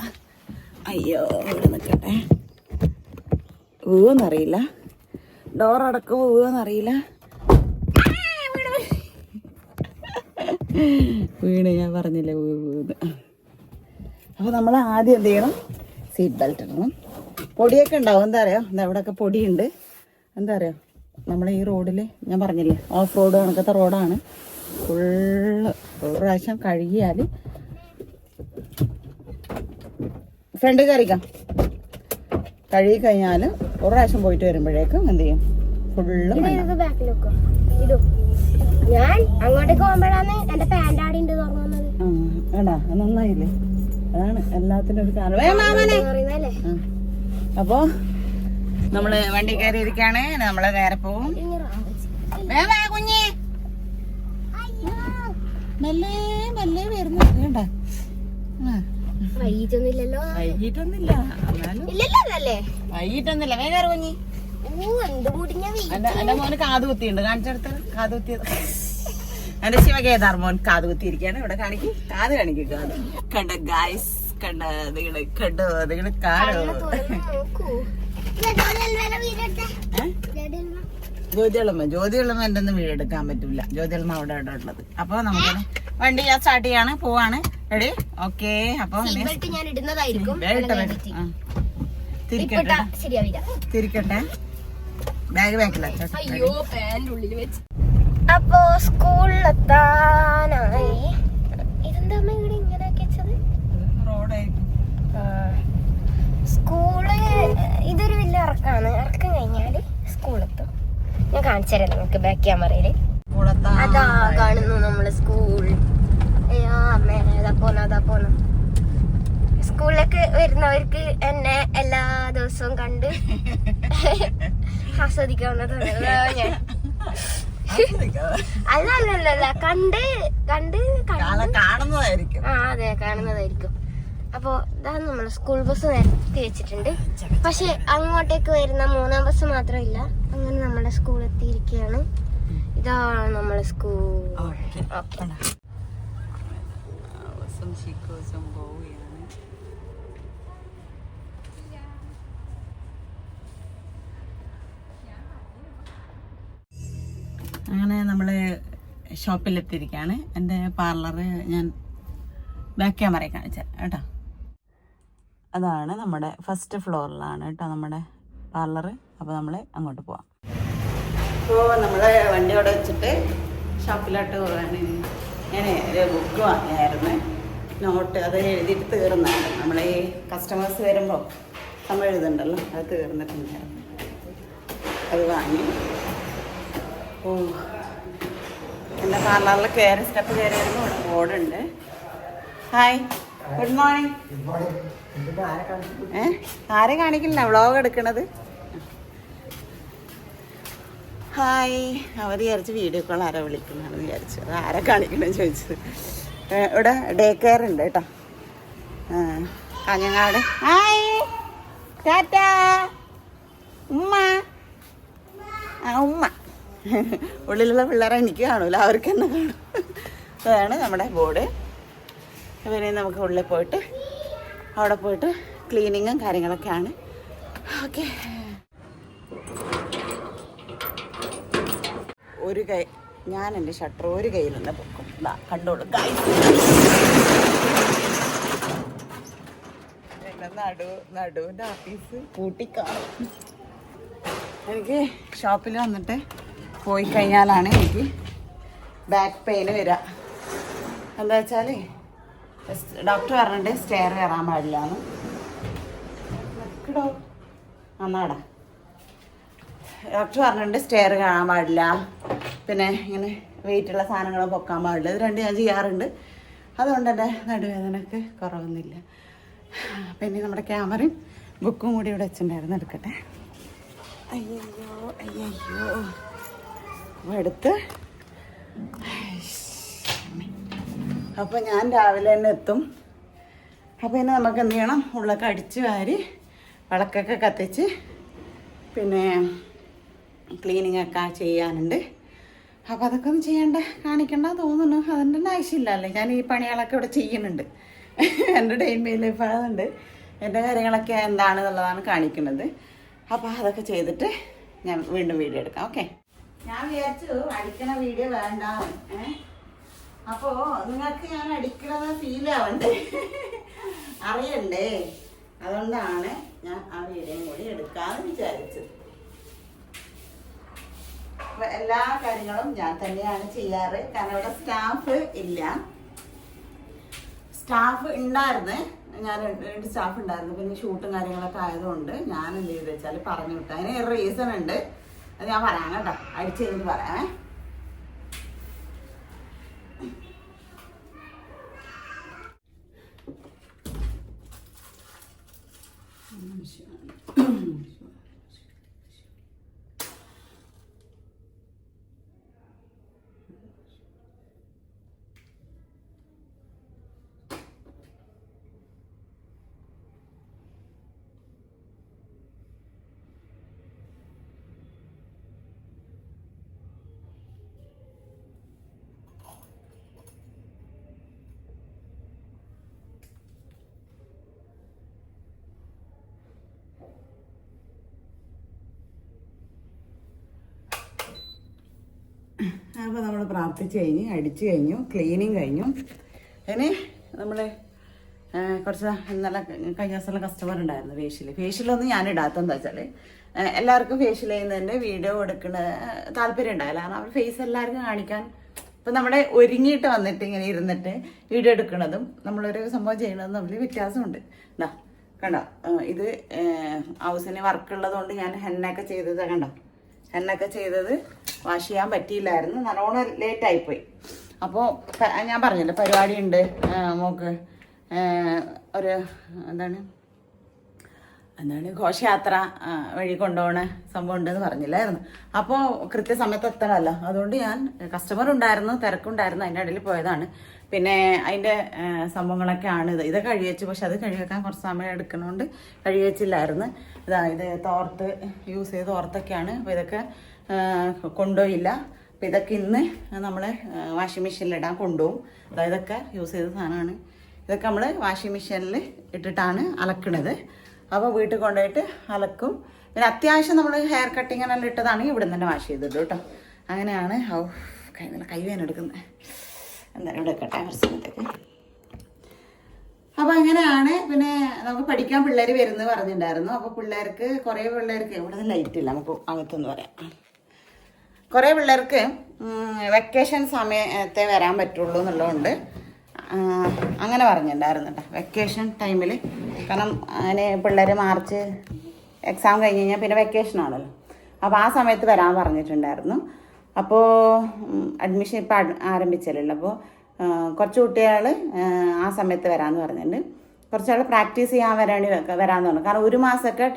അയ്യോ, ഇവിടെ നിൽക്കട്ടെ. ഊന്നറിയില്ല, ഡോർ അടക്കം ഊന്നറിയില്ല. വീണ്, ഞാൻ പറഞ്ഞില്ലേ വീണ്. അപ്പോൾ നമ്മൾ ആദ്യം എന്ത് ചെയ്യണം, സീറ്റ് ബെൽറ്റ് ഇടണം. പൊടിയൊക്കെ ഉണ്ടാവും. എന്താ അറിയോ, ഇവിടെയൊക്കെ പൊടിയുണ്ട്. എന്താ അറിയോ, നമ്മളെ ഈ റോഡിൽ ഞാൻ പറഞ്ഞില്ലേ ഓഫ് റോഡ് കണക്കത്തെ റോഡാണ്. ഫുള്ള് ഒരു പ്രാവശ്യം കഴുകിയാൽ ഫ്രണ്ട് കയറിക്കാം. കഴുകി കഴിഞ്ഞാൽ ഒരു പ്രാവശ്യം പോയിട്ട് വരുമ്പോഴേക്കും എന്ത് ചെയ്യും, ഫുള്ള് ഞാൻ അങ്ങോട്ടേക്ക് പോകുമ്പോഴാണ് എന്റെ പാന്റ് ആടിണ്ട് തുറന്നത്. എടാ നന്നായില്ലേ, അതാണ് എല്ലാത്തിനും ഒരു കാരണം. അപ്പോ നമ്മള് വണ്ടി കയറി ഇരിക്കാണ്. നമ്മള് നേരെ പോവും. കുഞ്ഞേ മെല്ലെ മെല്ലെ വരുന്നു. കേട്ടാ വൈകിട്ടൊന്നുമില്ലല്ലോ. വൈകിട്ടൊന്നുമില്ല, വൈകിട്ടൊന്നുമില്ല. വേഗം കുഞ്ഞി. എന്റെ മോന് കാത് കുത്തിയുണ്ട്. കാണിച്ചെടുത്ത് കാത് കുത്തിയത്. എന്റെ ശിവകേദാർ മോൻ കാത് കുത്തിയിരിക്കാണ്. ഇവിടെ കാണിക്കും, കാത് കാണിക്കും. കാത് കണ്ട ഗായ്സ്, കണ്ട നിങ്ങള് കണ്ടോ, നിങ്ങള് കാണോ. ജ്യോതിയുള്ളമ്മ എന്റെ ഒന്നും വീടെടുക്കാൻ പറ്റൂല. ജ്യോതിയുള്ളമ്മ അവിടെ അവിടെ ഉള്ളത്. അപ്പൊ നമുക്ക് വണ്ടി ഞാൻ സ്റ്റാർട്ട് ചെയ്യാണ്. പോവാണ്. റെഡി? ഓക്കെ. അപ്പൊ തിരിക്കട്ടെ. ബാഗ് ബാക്കിലാ. അപ്പൊ സ്കൂളിലെത്താനായി. ഇതെന്താ ഇവിടെ ഇങ്ങനെയൊക്കെ വെച്ചത്? സ്കൂള് ഇതൊരു വലിയ ഇറക്കാണ്. ഇറക്കം കഴിഞ്ഞാല് സ്കൂളെത്തും. ഞാൻ കാണിച്ചു തരാം നമുക്ക് ബാക്ക് ക്യാമറയില്. അതാ കാണുന്നു നമ്മള് സ്കൂൾ. അതാ പോന്ന സ്കൂളിലേക്ക് വരുന്നവർക്ക് എന്നെ എല്ലാ ദിവസവും കണ്ട് ആസ്വദിക്കാവുന്നതാണ് ഞാൻ. അല്ല കണ്ട് കണ്ട് കാണുന്നതായിരിക്കും. അതെ, കാണുന്നതായിരിക്കും. അപ്പൊ ഇതാ നമ്മള് സ്കൂൾ ബസ് നിരത്തി വെച്ചിട്ടുണ്ട്. പക്ഷെ അങ്ങോട്ടേക്ക് വരുന്ന 3-ാം ബസ് മാത്രമില്ല. അങ്ങനെ നമ്മുടെ സ്കൂൾ എത്തിയിരിക്കുകയാണ്. ഇതാണ് നമ്മളെ സ്കൂൾ. അങ്ങനെ നമ്മൾ ഷോപ്പിലെത്തിയിരിക്കുകയാണ്. എൻ്റെ പാർലർ ഞാൻ ബാക്ക് ക്യാമറയിൽ കാണിച്ചാൽ കേട്ടോ. അതാണ് നമ്മുടെ ഫസ്റ്റ് ഫ്ലോറിലാണ് കേട്ടോ നമ്മുടെ പാർലർ. അപ്പോൾ നമ്മൾ അങ്ങോട്ട് പോവാം. അപ്പോൾ നമ്മൾ വണ്ടി അവിടെ വെച്ചിട്ട് ഷോപ്പിലോട്ട് പോകാൻ ഞാൻ ഒരു ബുക്ക് വാങ്ങിയായിരുന്നു. നോട്ട് അത് എഴുതിയിട്ട് തീർന്നാണ്. നമ്മൾ ഈ കസ്റ്റമേഴ്സ് വരുമ്പോൾ നമ്മൾ എഴുതുന്നുണ്ടല്ലോ, അത് തീർന്നിട്ടുണ്ടായിരുന്നു. അത് വാങ്ങി. ഓ, എൻ്റെ പാർലറിൽ കയറി സ്റ്റെപ്പ് കയറിയിരുന്നു. ഇവിടെ ബോർഡുണ്ട്. Hi, good morning. ആരെ കാണിക്കില്ല, വ്ളോഗ് എടുക്കണത്. ഹായ്, അവർ വിചാരിച്ച് വീഡിയോ കോൾ ആരാ വിളിക്കുന്നതാണെന്ന് വിചാരിച്ചു. അത് ആരെ കാണിക്കണമെന്ന് ചോദിച്ചത്. ഇവിടെ ഡേ കെയർ ഉണ്ട് കേട്ടോ, കാഞ്ഞങ്ങാട്. ഹായ്, ടാറ്റാ. ഉമ്മ, ഉമ്മ. ഉള്ളിലുള്ള പിള്ളേരെ എനിക്ക് കാണൂല, അവർക്ക് തന്നെ കാണും. അതാണ് നമ്മുടെ ബോർഡ്. പിന്നെ നമുക്ക് ഉള്ളിൽ പോയിട്ട് അവിടെ പോയിട്ട് ക്ലീനിങ്ങും കാര്യങ്ങളൊക്കെയാണ്. ഓക്കെ, ഒരു കൈ ഞാൻ എൻ്റെ ഷട്ടർ ഒരു കയ്യിൽ നിന്ന് പൊക്കും. കണ്ടോളൂ എൻ്റെ നടുവിൻ്റെ ആഫീസ് പൂട്ടിക്കാണും. എനിക്ക് ഷോപ്പിൽ വന്നിട്ട് പോയി കഴിഞ്ഞാലാണ് എനിക്ക് ബാക്ക് പെയിന് വരിക. എന്താ വെച്ചാൽ ഡോക്ടർ പറഞ്ഞിട്ട് സ്റ്റെയർ കയറാൻ പാടില്ല എന്ന്. നന്നാടാ, ഡോക്ടർ പറഞ്ഞിട്ട് സ്റ്റെയർ കയറാൻ പാടില്ല, പിന്നെ ഇങ്ങനെ വെയിറ്റുള്ള സാധനങ്ങൾ പൊക്കാൻ പാടില്ല. ഇത് രണ്ട് ഞാൻ ചെയ്യാറുണ്ട്. അതുകൊണ്ട് എൻ്റെ നടുവേദനക്ക് കുറവൊന്നുമില്ല. പിന്നെ നമ്മുടെ ക്യാമറയും ബുക്കും കൂടി ഇവിടെ വെച്ചിട്ടുണ്ടായിരുന്നു. എടുക്കട്ടെ. അയ്യോ എടുത്ത്. അപ്പോൾ ഞാൻ രാവിലെ തന്നെ എത്തും. അപ്പോൾ ഇനി നമുക്ക് എന്ത് ചെയ്യണം, ഉള്ളൊക്കെ അടിച്ച് വാരി വിളക്കൊക്കെ കത്തിച്ച് പിന്നെ ക്ലീനിങ് ഒക്കെ ചെയ്യാനുണ്ട്. അപ്പോൾ അതൊക്കെ ഒന്നും ചെയ്യണ്ട, കാണിക്കണ്ട തോന്നുന്നു. അതിൻ്റെ ആവശ്യമില്ലല്ലേ, ഞാൻ ഈ പണികളൊക്കെ ഇവിടെ ചെയ്യുന്നുണ്ട്. എൻ്റെ ഡെയിലി ലൈഫ് അതുണ്ട്. എൻ്റെ കാര്യങ്ങളൊക്കെ എന്താണെന്നുള്ളതാണ് കാണിക്കുന്നത്. അപ്പോൾ അതൊക്കെ ചെയ്തിട്ട് ഞാൻ വീണ്ടും വീഡിയോ എടുക്കാം. ഓക്കെ, ഞാൻ വിചാരിച്ചു അടിക്കണ വീഡിയോ വേണ്ട. അപ്പോൾ നിങ്ങൾക്ക് ഞാൻ അടിക്കണത് ഫീൽ ആവണ്ടേ, അറിയണ്ടേ. അതുകൊണ്ടാണ് ഞാൻ ആ വീഡിയോയും കൂടി എടുക്കാമെന്ന് വിചാരിച്ചത്. അപ്പോൾ എല്ലാ കാര്യങ്ങളും ഞാൻ തന്നെയാണ് ചെയ്യാറ്. കാരണം ഇവിടെ സ്റ്റാഫ് ഇല്ല. സ്റ്റാഫ് ഉണ്ടായിരുന്നു, ഞാൻ 2 സ്റ്റാഫ് ഉണ്ടായിരുന്നു. പിന്നെ ഷൂട്ടും കാര്യങ്ങളൊക്കെ ആയതുകൊണ്ട് ഞാൻ എന്ത് ചെയ്ത് വെച്ചാൽ പറഞ്ഞു വിട്ടു. അതിന് റീസൺ ഉണ്ട്, അത് ഞാൻ പറയാം കേട്ടോ. അടിച്ചു കഴിഞ്ഞിട്ട് പറയാമേ. അപ്പോൾ നമ്മൾ പ്രാർത്ഥിച്ച് കഴിഞ്ഞ് അടിച്ചു കഴിഞ്ഞു, ക്ലീനിങ് കഴിഞ്ഞു. ഇനി നമ്മൾ കുറച്ച് ഇന്നലെ കഴിഞ്ഞ ദിവസമുള്ള കസ്റ്റമർ ഉണ്ടായിരുന്നു ഫേഷ്യലൊന്നും ഞാൻ ഇടാത്തെന്താ വെച്ചാൽ എല്ലാവർക്കും ഫേഷ്യൽ ചെയ്യുന്നതിൻ്റെ വീഡിയോ എടുക്കുന്ന താല്പര്യം ഉണ്ടായില്ല. കാരണം അവർ ഫേസ് എല്ലാവർക്കും കാണിക്കാൻ. ഇപ്പം നമ്മുടെ ഒരുങ്ങിയിട്ട് വന്നിട്ട് ഇങ്ങനെ ഇരുന്നിട്ട് വീഡിയോ എടുക്കുന്നതും നമ്മളൊരു സംഭവം ചെയ്യുന്നതും തമ്മിൽ വ്യത്യാസമുണ്ട്. എന്താ കണ്ടോ, ഇത് ഹൗസിന് വർക്കുള്ളതുകൊണ്ട് ഞാൻ ഹെന്നൊക്കെ ചെയ്തത് കണ്ടോ. ഹെന്നൊക്കെ ചെയ്തത് വാഷ് ചെയ്യാൻ പറ്റിയില്ലായിരുന്നു, നല്ലോണം ലേറ്റായിപ്പോയി. അപ്പോൾ ഞാൻ പറഞ്ഞല്ലോ പരിപാടി ഉണ്ട് മോക്ക്, ഒരു എന്താണ് ഘോഷയാത്ര വഴി കൊണ്ടുപോകണ സംഭവം ഉണ്ടെന്ന് പറഞ്ഞില്ലായിരുന്നു. അപ്പോൾ കൃത്യസമയത്ത് എത്തണമല്ലോ, അതുകൊണ്ട് ഞാൻ കസ്റ്റമർ ഉണ്ടായിരുന്നു, തിരക്കുണ്ടായിരുന്നു, അതിൻ്റെ ഇടയിൽ പോയതാണ്. പിന്നെ അതിൻ്റെ സംഭവങ്ങളൊക്കെയാണ് ഇത് കഴുകി വെച്ചു. പക്ഷെ അത് കഴുകി വെക്കാൻ കുറച്ച് സമയം എടുക്കണോണ്ട് കഴുകി വെച്ചില്ലായിരുന്നു. ഇത് തോർത്ത് യൂസ് ചെയ്ത തോർത്തൊക്കെയാണ്. അപ്പോൾ ഇതൊക്കെ കൊണ്ടുപോയില്ല. അപ്പോൾ ഇതൊക്കെ ഇന്ന് നമ്മൾ വാഷിംഗ് മെഷീനിലിടാൻ കൊണ്ടുപോകും. അതായത് ഇതൊക്കെ യൂസ് ചെയ്ത സാധനമാണ്. ഇതൊക്കെ നമ്മൾ വാഷിംഗ് മെഷീനിൽ ഇട്ടിട്ടാണ് അലക്കണത്. അപ്പോൾ വീട്ടിൽ കൊണ്ടുപോയിട്ട് അലക്കും. പിന്നെ അത്യാവശ്യം നമ്മൾ ഹെയർ കട്ടിങ്ങിനെല്ലാം ഇട്ടതാണെങ്കിൽ ഇവിടെ നിന്ന് തന്നെ വാഷ് ചെയ്തിട്ടു കേട്ടോ. അങ്ങനെയാണ്. കൈ വേദന എടുക്കുന്നത്. എന്തായാലും ഇവിടെ വെക്കട്ടെ കുറച്ച് സമയത്തേക്ക്. അപ്പോൾ അങ്ങനെയാണ്. പിന്നെ നമുക്ക് പഠിക്കാൻ പിള്ളേർ വരുന്നത് പറഞ്ഞിട്ടുണ്ടായിരുന്നു. അപ്പോൾ പിള്ളേർക്ക് കുറേ പിള്ളേർക്ക് ഇവിടെ ലൈറ്റ് ഇല്ല, നമുക്ക് അകത്തൊന്ന് പറയാം. കുറേ പിള്ളേർക്ക് വെക്കേഷൻ സമയത്തെ വരാൻ പറ്റുള്ളൂ എന്നുള്ളതുകൊണ്ട് അങ്ങനെ പറഞ്ഞിട്ടുണ്ടായിരുന്നു കേട്ടോ. വെക്കേഷൻ ടൈമിൽ, കാരണം അങ്ങനെ പിള്ളേർ മാർച്ച് എക്സാം കഴിഞ്ഞ് കഴിഞ്ഞാൽ പിന്നെ വെക്കേഷനാണല്ലോ. അപ്പോൾ ആ സമയത്ത് വരാൻ പറഞ്ഞിട്ടുണ്ടായിരുന്നു. അപ്പോൾ അഡ്മിഷൻ ഇപ്പം ആരംഭിച്ചല്ലോ. അപ്പോൾ കുറച്ച് കുട്ടികൾ ആ സമയത്ത് വരാമെന്ന് പറഞ്ഞിട്ടുണ്ട്. കുറച്ചാൾ പ്രാക്ടീസ് ചെയ്യാൻ വരാമെന്ന് പറഞ്ഞു. കാരണം ഒരു മാസമൊക്കെ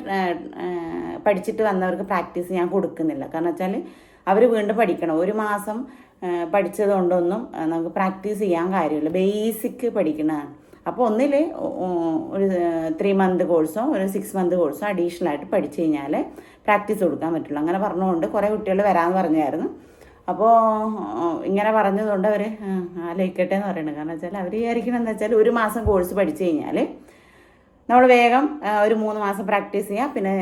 പഠിച്ചിട്ട് വന്നവർക്ക് പ്രാക്ടീസ് ഞാൻ കൊടുക്കുന്നില്ല. കാരണം വെച്ചാൽ അവർ വീണ്ടും പഠിക്കണം. ഒരു മാസം പഠിച്ചത് കൊണ്ടൊന്നും നമുക്ക് പ്രാക്ടീസ് ചെയ്യാൻ കാര്യമില്ല. ബേസിക് പഠിക്കണതാണ്. അപ്പോൾ ഒന്നിൽ ഒരു 3 മന്ത് കോഴ്സോ ഒരു 6 മന്ത് കോഴ്സോ അഡീഷണൽ ആയിട്ട് പഠിച്ചു കഴിഞ്ഞാൽ പ്രാക്ടീസ് കൊടുക്കാൻ പറ്റുള്ളൂ. അങ്ങനെ പറഞ്ഞുകൊണ്ട് കുറേ കുട്ടികൾ വരാമെന്ന് പറഞ്ഞായിരുന്നു. അപ്പോൾ ഇങ്ങനെ പറഞ്ഞതുകൊണ്ട് അവർ ആലോചിക്കട്ടെ എന്ന് പറയുന്നത്. കാരണം വെച്ചാൽ അവർ വിചാരിക്കണമെന്ന് വെച്ചാൽ ഒരു മാസം കോഴ്സ് പഠിച്ചു കഴിഞ്ഞാൽ നമ്മൾ വേഗം ഒരു 3 മാസം പ്രാക്ടീസ് ചെയ്യാം, പിന്നെ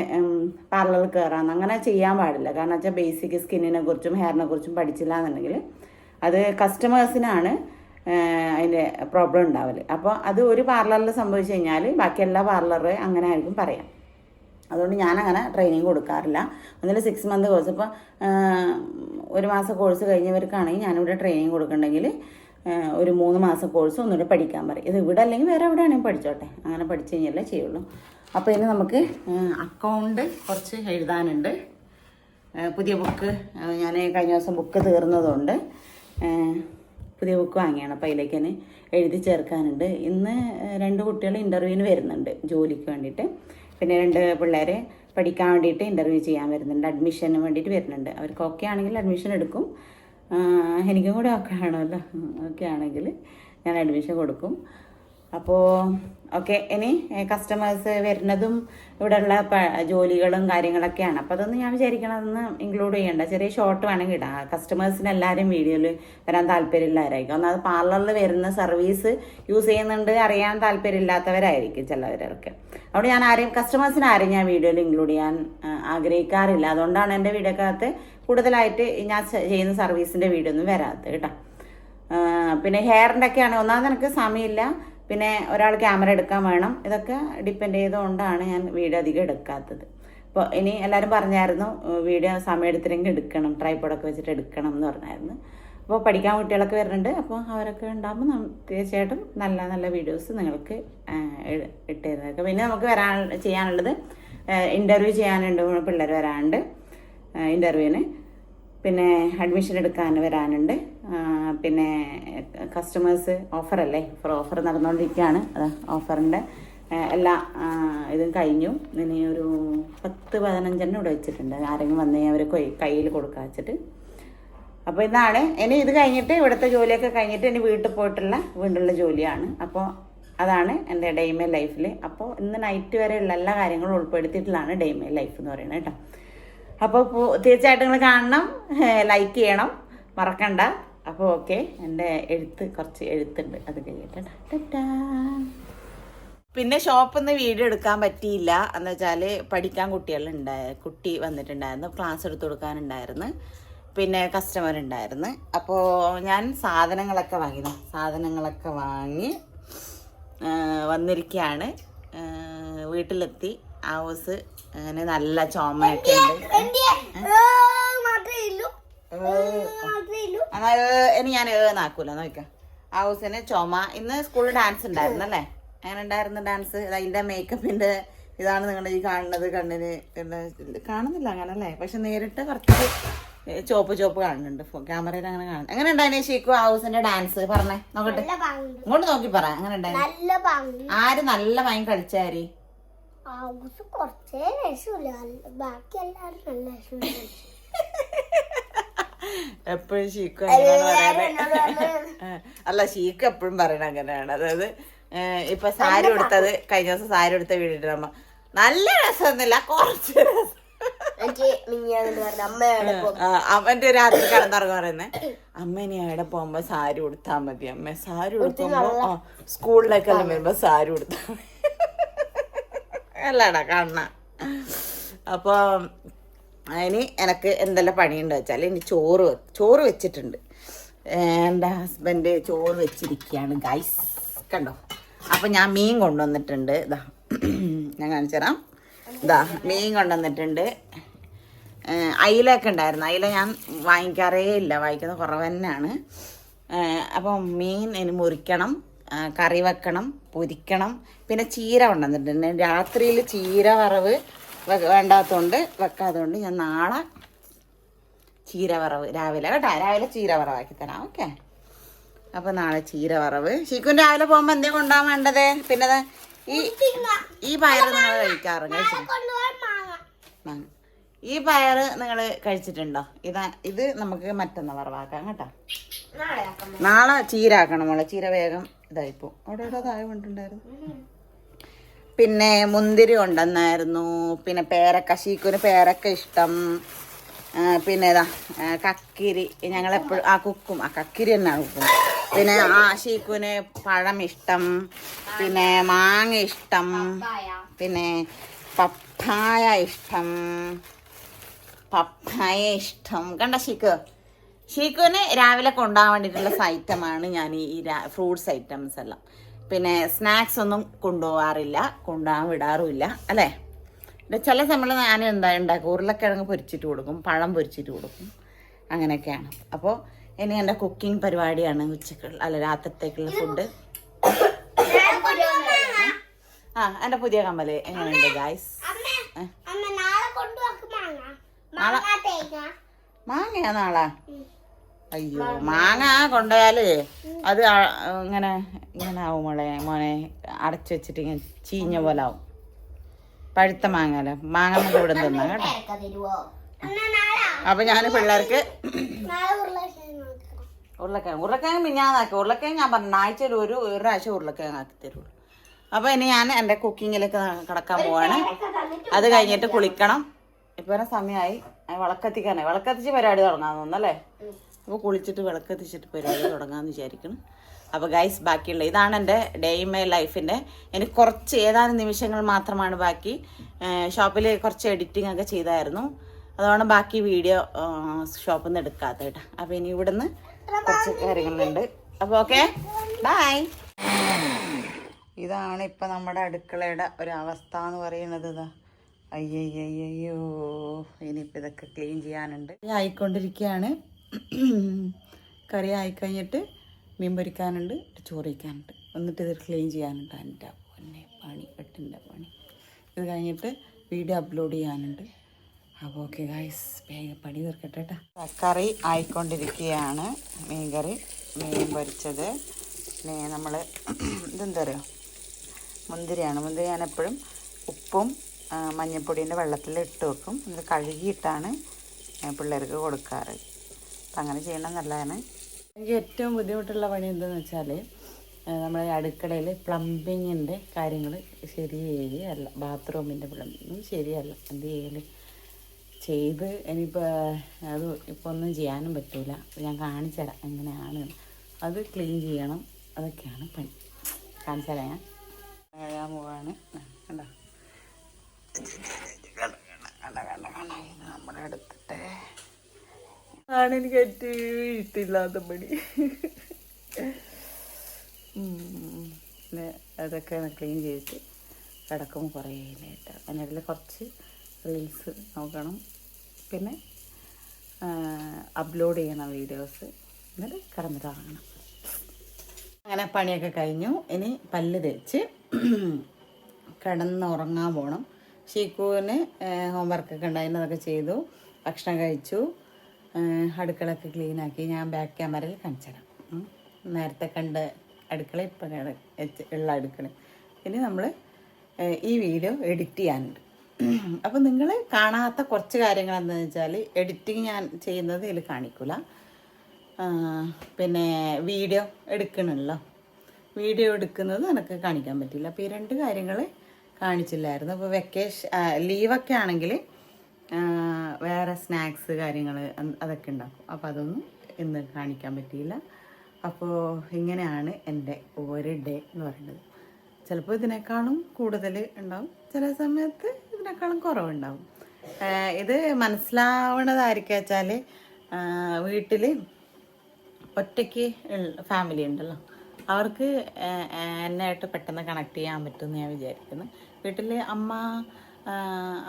പാർലറിൽ കയറാമെന്ന്. അങ്ങനെ ചെയ്യാൻ പാടില്ല. കാരണം വെച്ചാൽ ബേസിക് സ്കിന്നിനെ കുറിച്ചും ഹെയറിനെ കുറിച്ചും പഠിച്ചില്ല എന്നുണ്ടെങ്കിൽ അത് കസ്റ്റമേഴ്സിനാണ് അതിൻ്റെ പ്രോബ്ലം ഉണ്ടാവല്. അപ്പോൾ അത് ഒരു പാർലറിൽ സംഭവിച്ചു കഴിഞ്ഞാൽ ബാക്കി എല്ലാ പാർലറ് അങ്ങനെ ആയിരിക്കും പറയാം. അതുകൊണ്ട് ഞാനങ്ങനെ ട്രെയിനിങ് കൊടുക്കാറില്ല. ഒന്നിൽ 6 മന്ത് കോഴ്സ്. ഇപ്പോൾ ഒരു മാസം കോഴ്സ് കഴിഞ്ഞവർക്കാണെങ്കിൽ ഞാനിവിടെ ട്രെയിനിങ് കൊടുക്കണമെങ്കിൽ ഒരു 3 മാസം കോഴ്സ് ഒന്നുകൂടെ പഠിക്കാൻ പറയും. ഇത് ഇവിടെ അല്ലെങ്കിൽ വേറെ എവിടെ ആണെങ്കിൽ പഠിച്ചോട്ടെ. അങ്ങനെ പഠിച്ചു കഴിഞ്ഞാലേ ചെയ്യുള്ളൂ. അപ്പോൾ ഇനി നമുക്ക് അക്കൗണ്ട് കുറച്ച് എഴുതാനുണ്ട്. പുതിയ ബുക്ക് ഞാൻ കഴിഞ്ഞ ദിവസം ബുക്ക് തീർന്നതുകൊണ്ട് പുതിയ ബുക്ക് വാങ്ങിയാണ്. അപ്പോൾ അതിലേക്ക് തന്നെ എഴുതി ചേർക്കാനുണ്ട്. ഇന്ന് 2 കുട്ടികൾ ഇൻ്റർവ്യൂവിന് വരുന്നുണ്ട് ജോലിക്ക് വേണ്ടിയിട്ട്. പിന്നെ 2 പിള്ളേരെ പഠിക്കാൻ വേണ്ടിയിട്ട് ഇൻ്റർവ്യൂ ചെയ്യാൻ വരുന്നുണ്ട്. അഡ്മിഷന് വേണ്ടിയിട്ട് വരുന്നുണ്ട്. അവർക്ക് ഓക്കെ ആണെങ്കിൽ അഡ്മിഷൻ എടുക്കും. എനിക്കും കൂടെ ഓക്കെ ആണല്ലോ. ഓക്കെ ആണെങ്കിൽ ഞാൻ അഡ്മിഷൻ കൊടുക്കും. അപ്പോൾ ഓക്കെ. ഇനി കസ്റ്റമേഴ്സ് വരുന്നതും ഇവിടെയുള്ള ജോലികളും കാര്യങ്ങളൊക്കെയാണ്. അപ്പോൾ അതൊന്നും ഞാൻ വിചാരിക്കണതൊന്ന് ഇൻക്ലൂഡ് ചെയ്യേണ്ട. ചെറിയ ഷോർട്ട് വേണമെങ്കിൽ ഇടാം. കസ്റ്റമേഴ്സിന് എല്ലാവരും വീഡിയോയിൽ വരാൻ താല്പര്യമില്ലായിരിക്കും. ഒന്നത് പാർലറിൽ വരുന്ന സർവീസ് യൂസ് ചെയ്യുന്നുണ്ട് അറിയാൻ താല്പര്യമില്ലാത്തവരായിരിക്കും ചിലവരൊക്കെ. അതുകൊണ്ട് ഞാൻ കസ്റ്റമേഴ്സിന് ആരെയും ഞാൻ വീഡിയോയിൽ ഇൻക്ലൂഡ് ചെയ്യാൻ ആഗ്രഹിക്കാറില്ല. അതുകൊണ്ടാണ് എൻ്റെ വീഡിയോക്കകത്ത് കൂടുതലായിട്ട് ഞാൻ ചെയ്യുന്ന സർവീസിൻ്റെ വീഡിയോ ഒന്നും വരാത്തത് കേട്ടോ. പിന്നെ ഹെയറിൻ്റെ ഒക്കെയാണ് ഒന്നാമത് എനിക്ക് സമയമില്ല. പിന്നെ ഒരാൾ ക്യാമറ എടുക്കാൻ വേണം. ഇതൊക്കെ ഡിപ്പെൻഡ് ചെയ്തുകൊണ്ടാണ് ഞാൻ വീഡിയോ അധികം എടുക്കാത്തത്. അപ്പോൾ ഇനി എല്ലാവരും പറഞ്ഞായിരുന്നു വീഡിയോ സമയം എടുത്തില്ലെങ്കിൽ എടുക്കണം, ട്രൈപോഡൊക്കെ വെച്ചിട്ട് എടുക്കണം എന്ന് പറഞ്ഞായിരുന്നു. അപ്പോൾ പഠിക്കാൻ കുട്ടികളൊക്കെ വരുന്നുണ്ട്. അപ്പോൾ അവരൊക്കെ ഉണ്ടാകുമ്പോൾ തീർച്ചയായിട്ടും നല്ല നല്ല വീഡിയോസ് നിങ്ങൾക്ക് ഇട്ടുതരുന്നതൊക്കെ. പിന്നെ നമുക്ക് ചെയ്യാനുള്ളത് ഇൻ്റർവ്യൂ ചെയ്യാനുണ്ട്. പിള്ളേർ വരാനുണ്ട് ഇൻ്റർവ്യൂവിന്. പിന്നെ അഡ്മിഷൻ എടുക്കാൻ വരാനുണ്ട്. പിന്നെ കസ്റ്റമേഴ്സ് ഓഫറല്ലേ, ഓഫർ നടന്നുകൊണ്ടിരിക്കുകയാണ്. അത് ഓഫറിൻ്റെ എല്ലാ ഇതും കഴിഞ്ഞു. ഇനി ഒരു 10-15 ഇവിടെ വെച്ചിട്ടുണ്ട്. ആരെങ്കിലും വന്നു കഴിഞ്ഞാൽ അവർ കയ്യിൽ കൊടുക്കാൻ വെച്ചിട്ട്. അപ്പോൾ ഇതാണ്. ഇനി ഇത് കഴിഞ്ഞിട്ട് ഇവിടുത്തെ ജോലിയൊക്കെ കഴിഞ്ഞിട്ട് ഇനി വീട്ടിൽ പോയിട്ടുള്ള വീണ്ടുള്ള ജോലിയാണ്. അപ്പോൾ അതാണ് എൻ്റെ ഡേ മൈ ലൈഫിൽ. അപ്പോൾ ഇന്ന് നൈറ്റ് വരെയുള്ള എല്ലാ കാര്യങ്ങളും ഉൾപ്പെടുത്തിയിട്ടുള്ളതാണ് ഡേ മൈ ലൈഫ് എന്ന് പറയുന്നത് കേട്ടോ. അപ്പോൾ തീർച്ചയായിട്ടും നിങ്ങൾ കാണണം, ലൈക്ക് ചെയ്യണം, മറക്കണ്ട. അപ്പോൾ ഓക്കെ. എൻ്റെ കുറച്ച് എഴുത്തുണ്ട്, അത് കഴിയട്ടെ. പിന്നെ ഷോപ്പിൽ നിന്ന് വീഡിയോ എടുക്കാൻ പറ്റിയില്ല എന്ന് വെച്ചാൽ പഠിക്കാൻ കുട്ടി വന്നിട്ടുണ്ടായിരുന്നു, ക്ലാസ് എടുത്ത് കൊടുക്കാനുണ്ടായിരുന്നു, പിന്നെ കസ്റ്റമർ ഉണ്ടായിരുന്നു. അപ്പോൾ ഞാൻ സാധനങ്ങളൊക്കെ വാങ്ങി വന്നിരിക്കുകയാണ്. വീട്ടിലെത്തി. ഹൗസ് അങ്ങനെ നല്ല ചുമയൊക്കെ ഉണ്ട്. ഇനി ഞാൻ നാക്കൂല നോക്കാം. ഹൗസിന് ചുമ. ഇന്ന് സ്കൂളിൽ ഡാൻസ് ഉണ്ടായിരുന്നല്ലേ? അങ്ങനെ ഉണ്ടായിരുന്നു ഡാൻസ്. അതിൻ്റെ മേക്കപ്പിൻ്റെ ഇതാണ് നിങ്ങളുടെ ഈ കാണുന്നത്. കണ്ണിന് കാണുന്നില്ല അങ്ങനെ അല്ലേ? പക്ഷെ നേരിട്ട് കുറച്ച് ചോപ്പ് കാണുന്നുണ്ട് ക്യാമറയിൽ. അങ്ങനെ കാണുന്നു. എങ്ങനെ ഉണ്ടായിരുന്നു ഷീക്കു ഹൗസിന്റെ ഡാൻസ്? പറഞ്ഞേ നോക്കട്ടെ, ഇങ്ങോട്ട് നോക്കി പറ. അങ്ങനെ ഉണ്ടായിരുന്നു? ആര് നല്ല ഭയം കളിച്ചാര്? എപ്പോഴും ഷീക്കു അല്ല, ഷീക്കു എപ്പോഴും പറയണ അങ്ങനെയാണ്. അതായത് ഇപ്പൊ സാരി ഉടുത്തത്, കഴിഞ്ഞ ദിവസം സാരി ഉടുത്ത വീടിട്ടമ്മ നല്ല രസമൊന്നുമില്ല, കുറച്ച് രസം. അവന്റെ രാത്രി കിടന്നിറങ്ങി പറയുന്നേ, അമ്മ ഇനി എവിടെ പോകുമ്പോ സാരി ഉടുത്താ മതി അമ്മ, സാരി ഉടുക്കുമ്പോ സ്കൂളിലേക്കെല്ലാം വരുമ്പോ സാരി ഉടുത്താ മതി അല്ലാടാ കാണണ. അപ്പൊ അതിന് എനിക്ക് എന്തെല്ലാം പണിയുണ്ട് വെച്ചാൽ ഇനി ചോറ് വെച്ചിട്ടുണ്ട്. എൻ്റെ ഹസ്ബൻഡ് ചോറ് വെച്ചിരിക്കുകയാണ് ഗൈസ്, കണ്ടോ. അപ്പം ഞാൻ മീൻ കൊണ്ടുവന്നിട്ടുണ്ട്. ഇതാ ഞാൻ കാണിച്ചു തരാം. ഇതാ മീൻ കൊണ്ടുവന്നിട്ടുണ്ട്. അയിലൊക്കെ ഉണ്ടായിരുന്നു. അയില ഞാൻ വാങ്ങിക്കാറേ ഇല്ല, വാങ്ങിക്കുന്നത് കുറവ് തന്നെയാണ്. അപ്പം മീൻ ഇനി മുറിക്കണം, കറി വെക്കണം, പൊരിക്കണം. പിന്നെ ചീര കൊണ്ടുവന്നിട്ടുണ്ട്. രാത്രിയിൽ ചീര വറവ് വേണ്ടാത്തതുകൊണ്ട് വെക്കാത്തതുകൊണ്ട് ഞാൻ നാളെ ചീര വറവ് രാവിലെ കേട്ടോ, രാവിലെ ചീര വറവാക്കി തരാം. ഓക്കെ. അപ്പം നാളെ ചീര വറവ്. ശിക്കുൻ രാവിലെ പോകുമ്പോൾ എന്തേ കൊണ്ടുപോകാൻ വേണ്ടത്? പിന്നെ ഈ പയറ് നിങ്ങൾ കഴിക്കാറുണ്ട്? ഈ പയറ് നിങ്ങൾ കഴിച്ചിട്ടുണ്ടോ? ഇത് നമുക്ക് മറ്റന്നാ വറവാക്കാം കേട്ടോ. നാളെ ചീര ആക്കണം മോളെ. ചീര വേഗം ഇതായിപ്പോ. അവിടെ താഴെ കൊണ്ടുണ്ടായിരുന്നു. പിന്നെ മുന്തിരി കൊണ്ടുവന്നായിരുന്നു. പിന്നെ പേരക്ക, ശീക്കുന് പേരക്ക ഇഷ്ടം. പിന്നെ ഇതാ കക്കിരി, ഞങ്ങളെപ്പോഴും കുക്കും, കക്കിരി തന്നെയാണ് കുക്കും. പിന്നെ ശീക്കുന് പഴം ഇഷ്ടം. പിന്നെ മാങ്ങ ഇഷ്ടം. പിന്നെ പപ്പായ ഇഷ്ടം. കണ്ട ഷീക്കുവിന് രാവിലെ കൊണ്ടുപോകാൻ വേണ്ടിയിട്ടുള്ള ഐറ്റമാണ് ഞാൻ ഈ ഫ്രൂട്ട്സ് ഐറ്റംസ് എല്ലാം. പിന്നെ സ്നാക്സ് ഒന്നും കൊണ്ടുപോകാൻ വിടാറുമില്ല അല്ലേ. ചില സമയം ഞാൻ എന്താ ഉണ്ടാക്കും, ഉരുളക്കിഴങ്ങ് പൊരിച്ചിട്ട് കൊടുക്കും, പഴം പൊരിച്ചിട്ട് കൊടുക്കും, അങ്ങനെയൊക്കെയാണ്. അപ്പോൾ ഇനി എൻ്റെ കുക്കിംഗ് പരിപാടിയാണ് രാത്രിത്തേക്കുള്ള ഫുഡ്. എൻ്റെ പുതിയ കമ്മല് എങ്ങനെയുണ്ട് ഗായ്സ്? മാങ്ങയാ നാളെ? അയ്യോ, മാങ്ങ കൊണ്ടുപോയാല് അത് ഇങ്ങനെ ആവും മോനെ, അടച്ചു വെച്ചിട്ട് ഇങ്ങനെ ചീഞ്ഞ പോലെ ആവും. പഴുത്ത മാങ്ങാലോ, മാങ്ങ നമുക്ക് ഇവിടെ തിന്നാ കേട്ടോ. അപ്പൊ ഞാൻ പിള്ളേർക്ക് ഉരുളക്കിഴങ്ങ് മിഞ്ഞാന്നാക്കി. ഉരുളക്കിഴങ്ങ് ഞാൻ പറഞ്ഞു ആഴ്ചയിൽ ഒരു പ്രാവശ്യം ഉരുളക്കിഴങ്ങ് ആക്കി തരുള്ളൂ. അപ്പൊ ഇനി ഞാൻ എൻ്റെ കുക്കിങ്ങിലേക്ക് കടക്കാൻ പോവാണ്. അത് കഴിഞ്ഞിട്ട് കുളിക്കണം. ഇപ്പൊ സമയമായി വിളക്കത്തിച്ച് പരിപാടി തുടങ്ങാൻ തോന്നല്ലേ. അപ്പോൾ കുളിച്ചിട്ട് വിളക്കത്തിച്ചിട്ട് പരിപാടി തുടങ്ങാമെന്ന് വിചാരിക്കണം. അപ്പോൾ ഗൈസ്, ബാക്കിയുള്ള ഇതാണ് എൻ്റെ ഡേ ഇൻ മൈ ലൈഫിൻ്റെ. എനിക്ക് കുറച്ച് ഏതാനും നിമിഷങ്ങൾ മാത്രമാണ് ബാക്കി. ഷോപ്പിൽ കുറച്ച് എഡിറ്റിംഗ് ഒക്കെ ചെയ്തായിരുന്നു, അതുകൊണ്ട് ബാക്കി വീഡിയോ ഷോപ്പിൽ നിന്ന് എടുക്കാത്ത കേട്ടോ. അപ്പോൾ ഇനി ഇവിടുന്ന് കുറച്ച് കാര്യങ്ങളുണ്ട്. അപ്പോൾ ഓക്കെ, ബൈ. ഇതാണ് ഇപ്പം നമ്മുടെ അടുക്കളയുടെ ഒരു അവസ്ഥ എന്ന് പറയുന്നത്. ഇതാ അയ്യോ, ഇനിയിപ്പോൾ ഇതൊക്കെ ക്ലീൻ ചെയ്യാനുണ്ട്. ആയിക്കൊണ്ടിരിക്കുകയാണ്. കറി ആയിക്കഴിഞ്ഞിട്ട് മീൻ പൊരിക്കാനുണ്ട്, ചോറ് വയ്ക്കാനുണ്ട്, എന്നിട്ട് ഇത് ക്ലീൻ ചെയ്യാനുണ്ട്. എൻ്റെ എട്ടിൻ്റെ പണി. ഇത് കഴിഞ്ഞിട്ട് വീഡിയോ അപ്ലോഡ് ചെയ്യാനുണ്ട്. അപ്പോൾ ഓക്കെ ഗൈസ്, വേഗം പണി തീർക്കട്ടെ കേട്ടോ. കറി ആയിക്കൊണ്ടിരിക്കുകയാണ്. മീൻ കറി, മീൻ പൊരിച്ചത്. പിന്നെ നമ്മൾ ഇതെന്താ പറയുക, മുന്തിരിയാണ്. മുന്തിരി ഞാൻ എപ്പോഴും ഉപ്പും മഞ്ഞൾപ്പൊടീൻ്റെ വെള്ളത്തിൽ ഇട്ട് വെക്കും. ഇത് കഴുകിയിട്ടാണ് പിള്ളേർക്ക് കൊടുക്കാറ്. അപ്പം അങ്ങനെ ചെയ്യണം നല്ലതാണ്. എനിക്ക് ഏറ്റവും ബുദ്ധിമുട്ടുള്ള പണി എന്താണെന്ന് വെച്ചാൽ നമ്മുടെ അടുക്കളയിൽ പ്ലംബിങ്ങിൻ്റെ കാര്യങ്ങൾ ശരിയല്ല. ബാത്റൂമിൻ്റെ പ്ലംബിങ് ശരിയല്ല. എന്ത് ചെയ്ത് ഇനിയിപ്പോൾ അത് ഇപ്പോൾ ഒന്നും ചെയ്യാനും പറ്റില്ല. ഞാൻ കാണിച്ചു തരാം എങ്ങനെയാണ്. അത് ക്ലീൻ ചെയ്യണം, അതൊക്കെയാണ് പണി. കാണിച്ചു തരാം. ഞാൻ കഴുകാൻ പോവാണ്. കണ്ടോ, നമ്മുടെ അടുത്തിട്ട് ആണ് എനിക്ക് ഏറ്റവും ഇഷ്ടമില്ലാത്ത പണി. അതൊക്കെ ക്ലീൻ ചെയ്തിട്ട് കിടക്കുമ്പോൾ കുറേ ലേറ്റ്. അതിനിടയിൽ കുറച്ച് റീൽസ് നോക്കണം, പിന്നെ അപ്ലോഡ് ചെയ്യണം വീഡിയോസ്, എന്നിട്ട് കിടന്നിട്ടിറങ്ങണം. അങ്ങനെ പണിയൊക്കെ കഴിഞ്ഞു. ഇനി പല്ല് തേച്ച് കിടന്നുറങ്ങാൻ പോകണം. ഷീക്കുവിന് ഹോംവർക്കൊക്കെ ഉണ്ടായിരുന്നു, അതൊക്കെ ചെയ്തു, ഭക്ഷണം കഴിച്ചു, അടുക്കളയൊക്കെ ക്ലീനാക്കി. ഞാൻ ബാക്ക് ക്യാമറയിൽ കാണിച്ചുതരാം. നേരത്തെ കണ്ട അടുക്കള ഇപ്പം ഉള്ള അടുക്കള. ഇനി നമ്മൾ ഈ വീഡിയോ എഡിറ്റ് ചെയ്യാനുണ്ട്. അപ്പോൾ നിങ്ങൾ കാണാത്ത കുറച്ച് കാര്യങ്ങൾ എന്താണെന്ന് വെച്ചാൽ, എഡിറ്റിങ് ഞാൻ ചെയ്യുന്നത് ഇതിൽ കാണിക്കില്ല. പിന്നെ വീഡിയോ എടുക്കണമല്ലോ, വീഡിയോ എടുക്കുന്നത് എനിക്ക് കാണിക്കാൻ പറ്റില്ല. അപ്പോൾ ഈ രണ്ട് കാര്യങ്ങൾ കാണിച്ചില്ലായിരുന്നു. അപ്പോൾ ലീവൊക്കെ ആണെങ്കിൽ വേറെ സ്നാക്സ് കാര്യങ്ങൾ അതൊക്കെ ഉണ്ടാക്കും. അപ്പോൾ അതൊന്നും ഇന്ന് കാണിക്കാൻ പറ്റിയില്ല. അപ്പോൾ ഇങ്ങനെയാണ് എൻ്റെ ഒരു ഡേ എന്ന് പറയുന്നത്. ചിലപ്പോൾ ഇതിനേക്കാളും കൂടുതൽ ഉണ്ടാവും, ചില സമയത്ത് ഇതിനേക്കാളും കുറവുണ്ടാവും. ഇത് മനസ്സിലാവണതായിരിക്കും വെച്ചാൽ വീട്ടിൽ ഒറ്റയ്ക്ക് ഫാമിലി ഉണ്ടല്ലോ, അവർക്ക് എന്നായിട്ട് പെട്ടെന്ന് കണക്ട് ചെയ്യാൻ പറ്റുമെന്ന് ഞാൻ വിചാരിക്കുന്നു. വീട്ടിൽ അമ്മ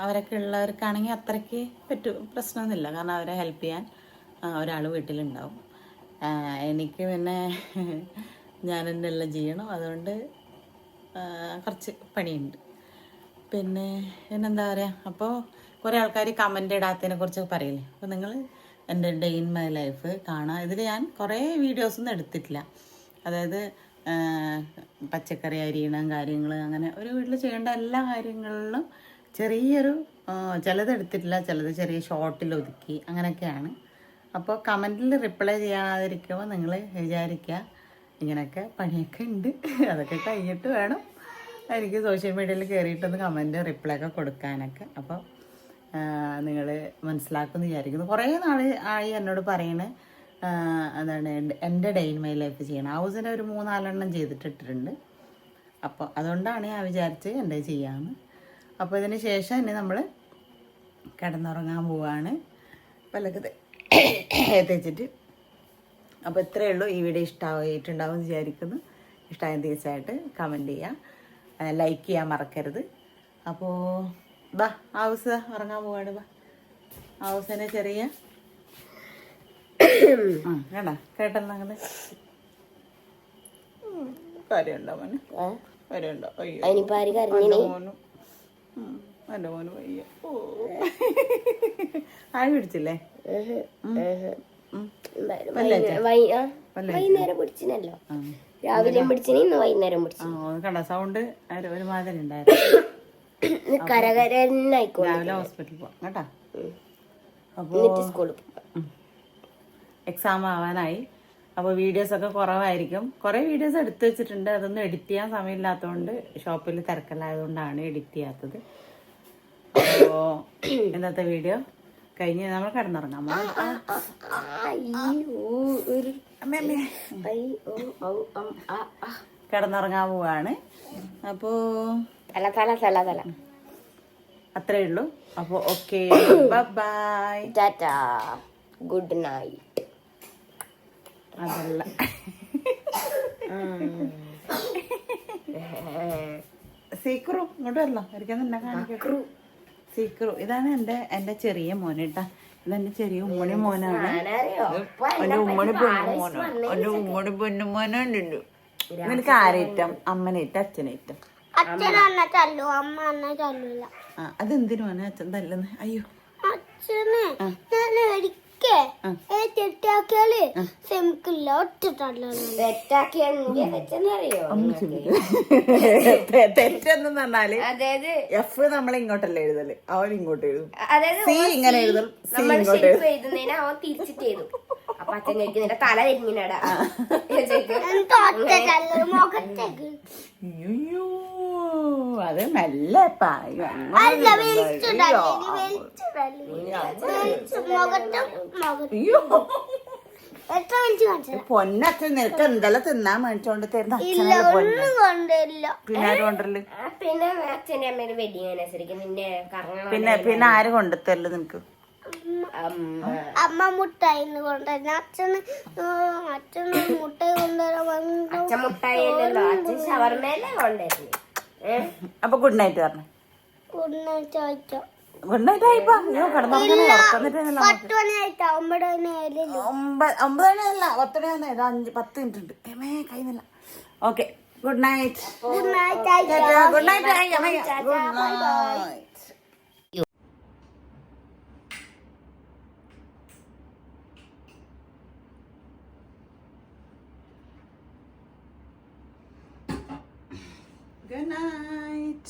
അവരൊക്കെ ഉള്ളവർക്കാണെങ്കിൽ അത്രയ്ക്ക് പ്രശ്നമൊന്നുമില്ല, കാരണം അവരെ ഹെൽപ്പ് ചെയ്യാൻ ഒരാൾ വീട്ടിലുണ്ടാവും. എനിക്ക് പിന്നെ ഞാൻ തന്നെ എല്ലാം ചെയ്യണം, അതുകൊണ്ട് കുറച്ച് പണിയുണ്ട്. പിന്നെ പിന്നെന്താ പറയുക, അപ്പോൾ കുറേ ആൾക്കാർ കമൻ്റ് ഇടാത്തതിനെ കുറിച്ച് പറയില്ലേ. അപ്പോൾ നിങ്ങൾ എൻ്റെ ഡേ ഇൻ മൈ ലൈഫ് കാണാം. ഇതിൽ ഞാൻ കുറേ വീഡിയോസൊന്നും എടുത്തിട്ടില്ല, അതായത് പച്ചക്കറി അരിയണം കാര്യങ്ങൾ, അങ്ങനെ ഒരു വീട്ടിൽ ചെയ്യേണ്ട എല്ലാ കാര്യങ്ങളിലും ചെറിയൊരു ചിലത് എടുത്തിട്ടില്ല, ചിലത് ചെറിയ ഷോർട്ടിൽ ഒതുക്കി, അങ്ങനെയൊക്കെയാണ്. അപ്പോൾ കമൻറ്റിൽ റിപ്ലൈ ചെയ്യാതിരിക്കുമ്പോൾ നിങ്ങൾ വിചാരിക്കുക ഇങ്ങനെയൊക്കെ പണിയൊക്കെ ഉണ്ട്, അതൊക്കെ കഴിഞ്ഞിട്ട് വേണം എനിക്ക് സോഷ്യൽ മീഡിയയിൽ കയറിയിട്ടൊന്ന് കമൻറ്റ് റിപ്ലൈ ഒക്കെ കൊടുക്കാനൊക്കെ. അപ്പോൾ നിങ്ങൾ മനസ്സിലാക്കുമെന്ന് വിചാരിക്കുന്നു. കുറേ നാൾ ആയി എന്നോട് പറയണേ എന്താണ് എൻ്റെ ഡേ ഇൻ മൈ ലൈഫ് ചെയ്യണം. ഹൗസിനെ ഒരു 3-4 ചെയ്തിട്ടിട്ടുണ്ട്. അപ്പോൾ അതുകൊണ്ടാണ് ഞാൻ വിചാരിച്ച് എൻ്റെ ചെയ്യാമെന്ന്. അപ്പോൾ ഇതിന് ശേഷം ഇനി നമ്മൾ കിടന്നുറങ്ങാൻ പോവാണ്, പല്ലൊക്കെ തേച്ചിട്ട്. അപ്പോൾ ഇത്രയേ ഉള്ളൂ. ഈ വീഡിയോ ഇഷ്ടമായിട്ടുണ്ടാവും എന്ന് വിചാരിക്കുന്നു. ഇഷ്ടമായ തീർച്ചയായിട്ട് കമൻറ്റ് ചെയ്യുക, ലൈക്ക് ചെയ്യാൻ മറക്കരുത്. അപ്പോൾ ബാ ഹൗസ് ഉറങ്ങാൻ പോവാണ്. ബാ ഹൗസിനെ ചെറിയ കേട്ടാ കേട്ടല്ലോ അങ്ങനെ കാര്യമുണ്ടോ മോന്, കാര്യമുണ്ടോ? അയ്യോ മോനും എൻ്റെ മോന് വയ്യ. ഓ ആയി പിടിച്ചില്ലേ? വൈകുന്നേരം പിടിച്ചിനല്ലോ, രാവിലെ പിടിച്ചിന്, ഇന്ന് വൈകുന്നേരം പിടിച്ചു. കണ്ട സൗണ്ട് ഒരുമാതിരി ഉണ്ടായിരുന്നു. രാവിലെ ഹോസ്പിറ്റലിൽ പോവാം കേട്ടാ. അപ്പോൾ സ്കൂളിൽ എക്സാം ആവാനായി. അപ്പോൾ വീഡിയോസൊക്കെ കുറവായിരിക്കും. കുറേ വീഡിയോസ് എടുത്തു വെച്ചിട്ടുണ്ട്, അതൊന്നും എഡിറ്റ് ചെയ്യാൻ സമയമില്ലാത്തതുകൊണ്ട്, ഷോപ്പിൽ തിരക്കല്ലായതുകൊണ്ടാണ് എഡിറ്റ് ചെയ്യാത്തത്. അപ്പോൾ ഇന്നത്തെ വീഡിയോ കഴിഞ്ഞ് നമ്മൾ കിടന്നുറങ്ങാം. കിടന്നുറങ്ങാൻ പോവാണ്. അപ്പോൾ അത്രേ ഉള്ളൂ. അപ്പോൾ okay, bye, tata, good night. അതല്ല സീക്രു ഇങ്ങോട്ട് വരല്ലോ, ഒരിക്കലും എന്നെ കാണിക്കൂ. സീക്രു ഇതാണ് എൻ്റെ ചെറിയ മോനേട്ടാ. ഇതെന്റെ ചെറിയ ഉമ്മണി മോനാണ്. എൻ്റെ ഉമ്മണി പൊന്നുമോനോ, എൻ്റെ ഉമ്മണി പൊന്നുമോനുണ്ട്. നിനക്ക് ആരേറ്റം? അമ്മനേറ്റം അച്ഛനേറ്റം? അതെന്തിനു മോനെ അച്ഛൻ തല്ലുന്ന? അയ്യോ തെറ്റെന്ന് പറഞ്ഞാല് എഫ് നമ്മൾ ഇങ്ങോട്ടല്ലേ എഴുതല്, അവൻ ഇങ്ങോട്ട് എഴുതും. സി ഇങ്ങനെ എഴുതും, സി ഇങ്ങോട്ട് എഴുതുന്നതിന് അവൻ തിരിച്ചിട്ട് എഴുതും. അപ്പൊ അച്ഛൻ കഴിക്കുന്നതിന്റെ തല തിരിഞ്ഞിടാ. അയ്യോ അത് നല്ല പൊന്നച്ഛൻ നിനക്ക് എന്തെല്ലാം തിന്നാൻ മേടിച്ചോണ്ട് തരുന്ന പിന്നെ ആര് കൊണ്ടല്ലേ? പിന്നെ അച്ഛൻ്റെ അമ്മയുടെ വെഡിങ് അനുസരിക്കും നിന്റെ പിന്നെ ആര് കൊണ്ടുത്തരല് നിനക്ക്? അമ്മ മുട്ടായി കൊണ്ടുവരുന്ന അച്ഛന് മുട്ടായി കൊണ്ടുവരാൻ അച്ഛൻ മുട്ടായി അച്ഛൻ ഷവർമേലെ കൊണ്ടുവരുന്നു. അപ്പൊ ഗുഡ് നൈറ്റ് പറഞ്ഞു. ഗുഡ് നൈറ്റ് ആയിട്ടോ? ഗുഡ് നൈറ്റ് ആയിപ്പോ കിടന്നു. 10 മണി ആയിട്ടാ, 9 മണിയല്ല 10 മണി, 10 മിനിറ്റ് ഉണ്ട്. കഴിയുന്നില്ല. Okay, good night. Good night. Good night. Good night. Good night.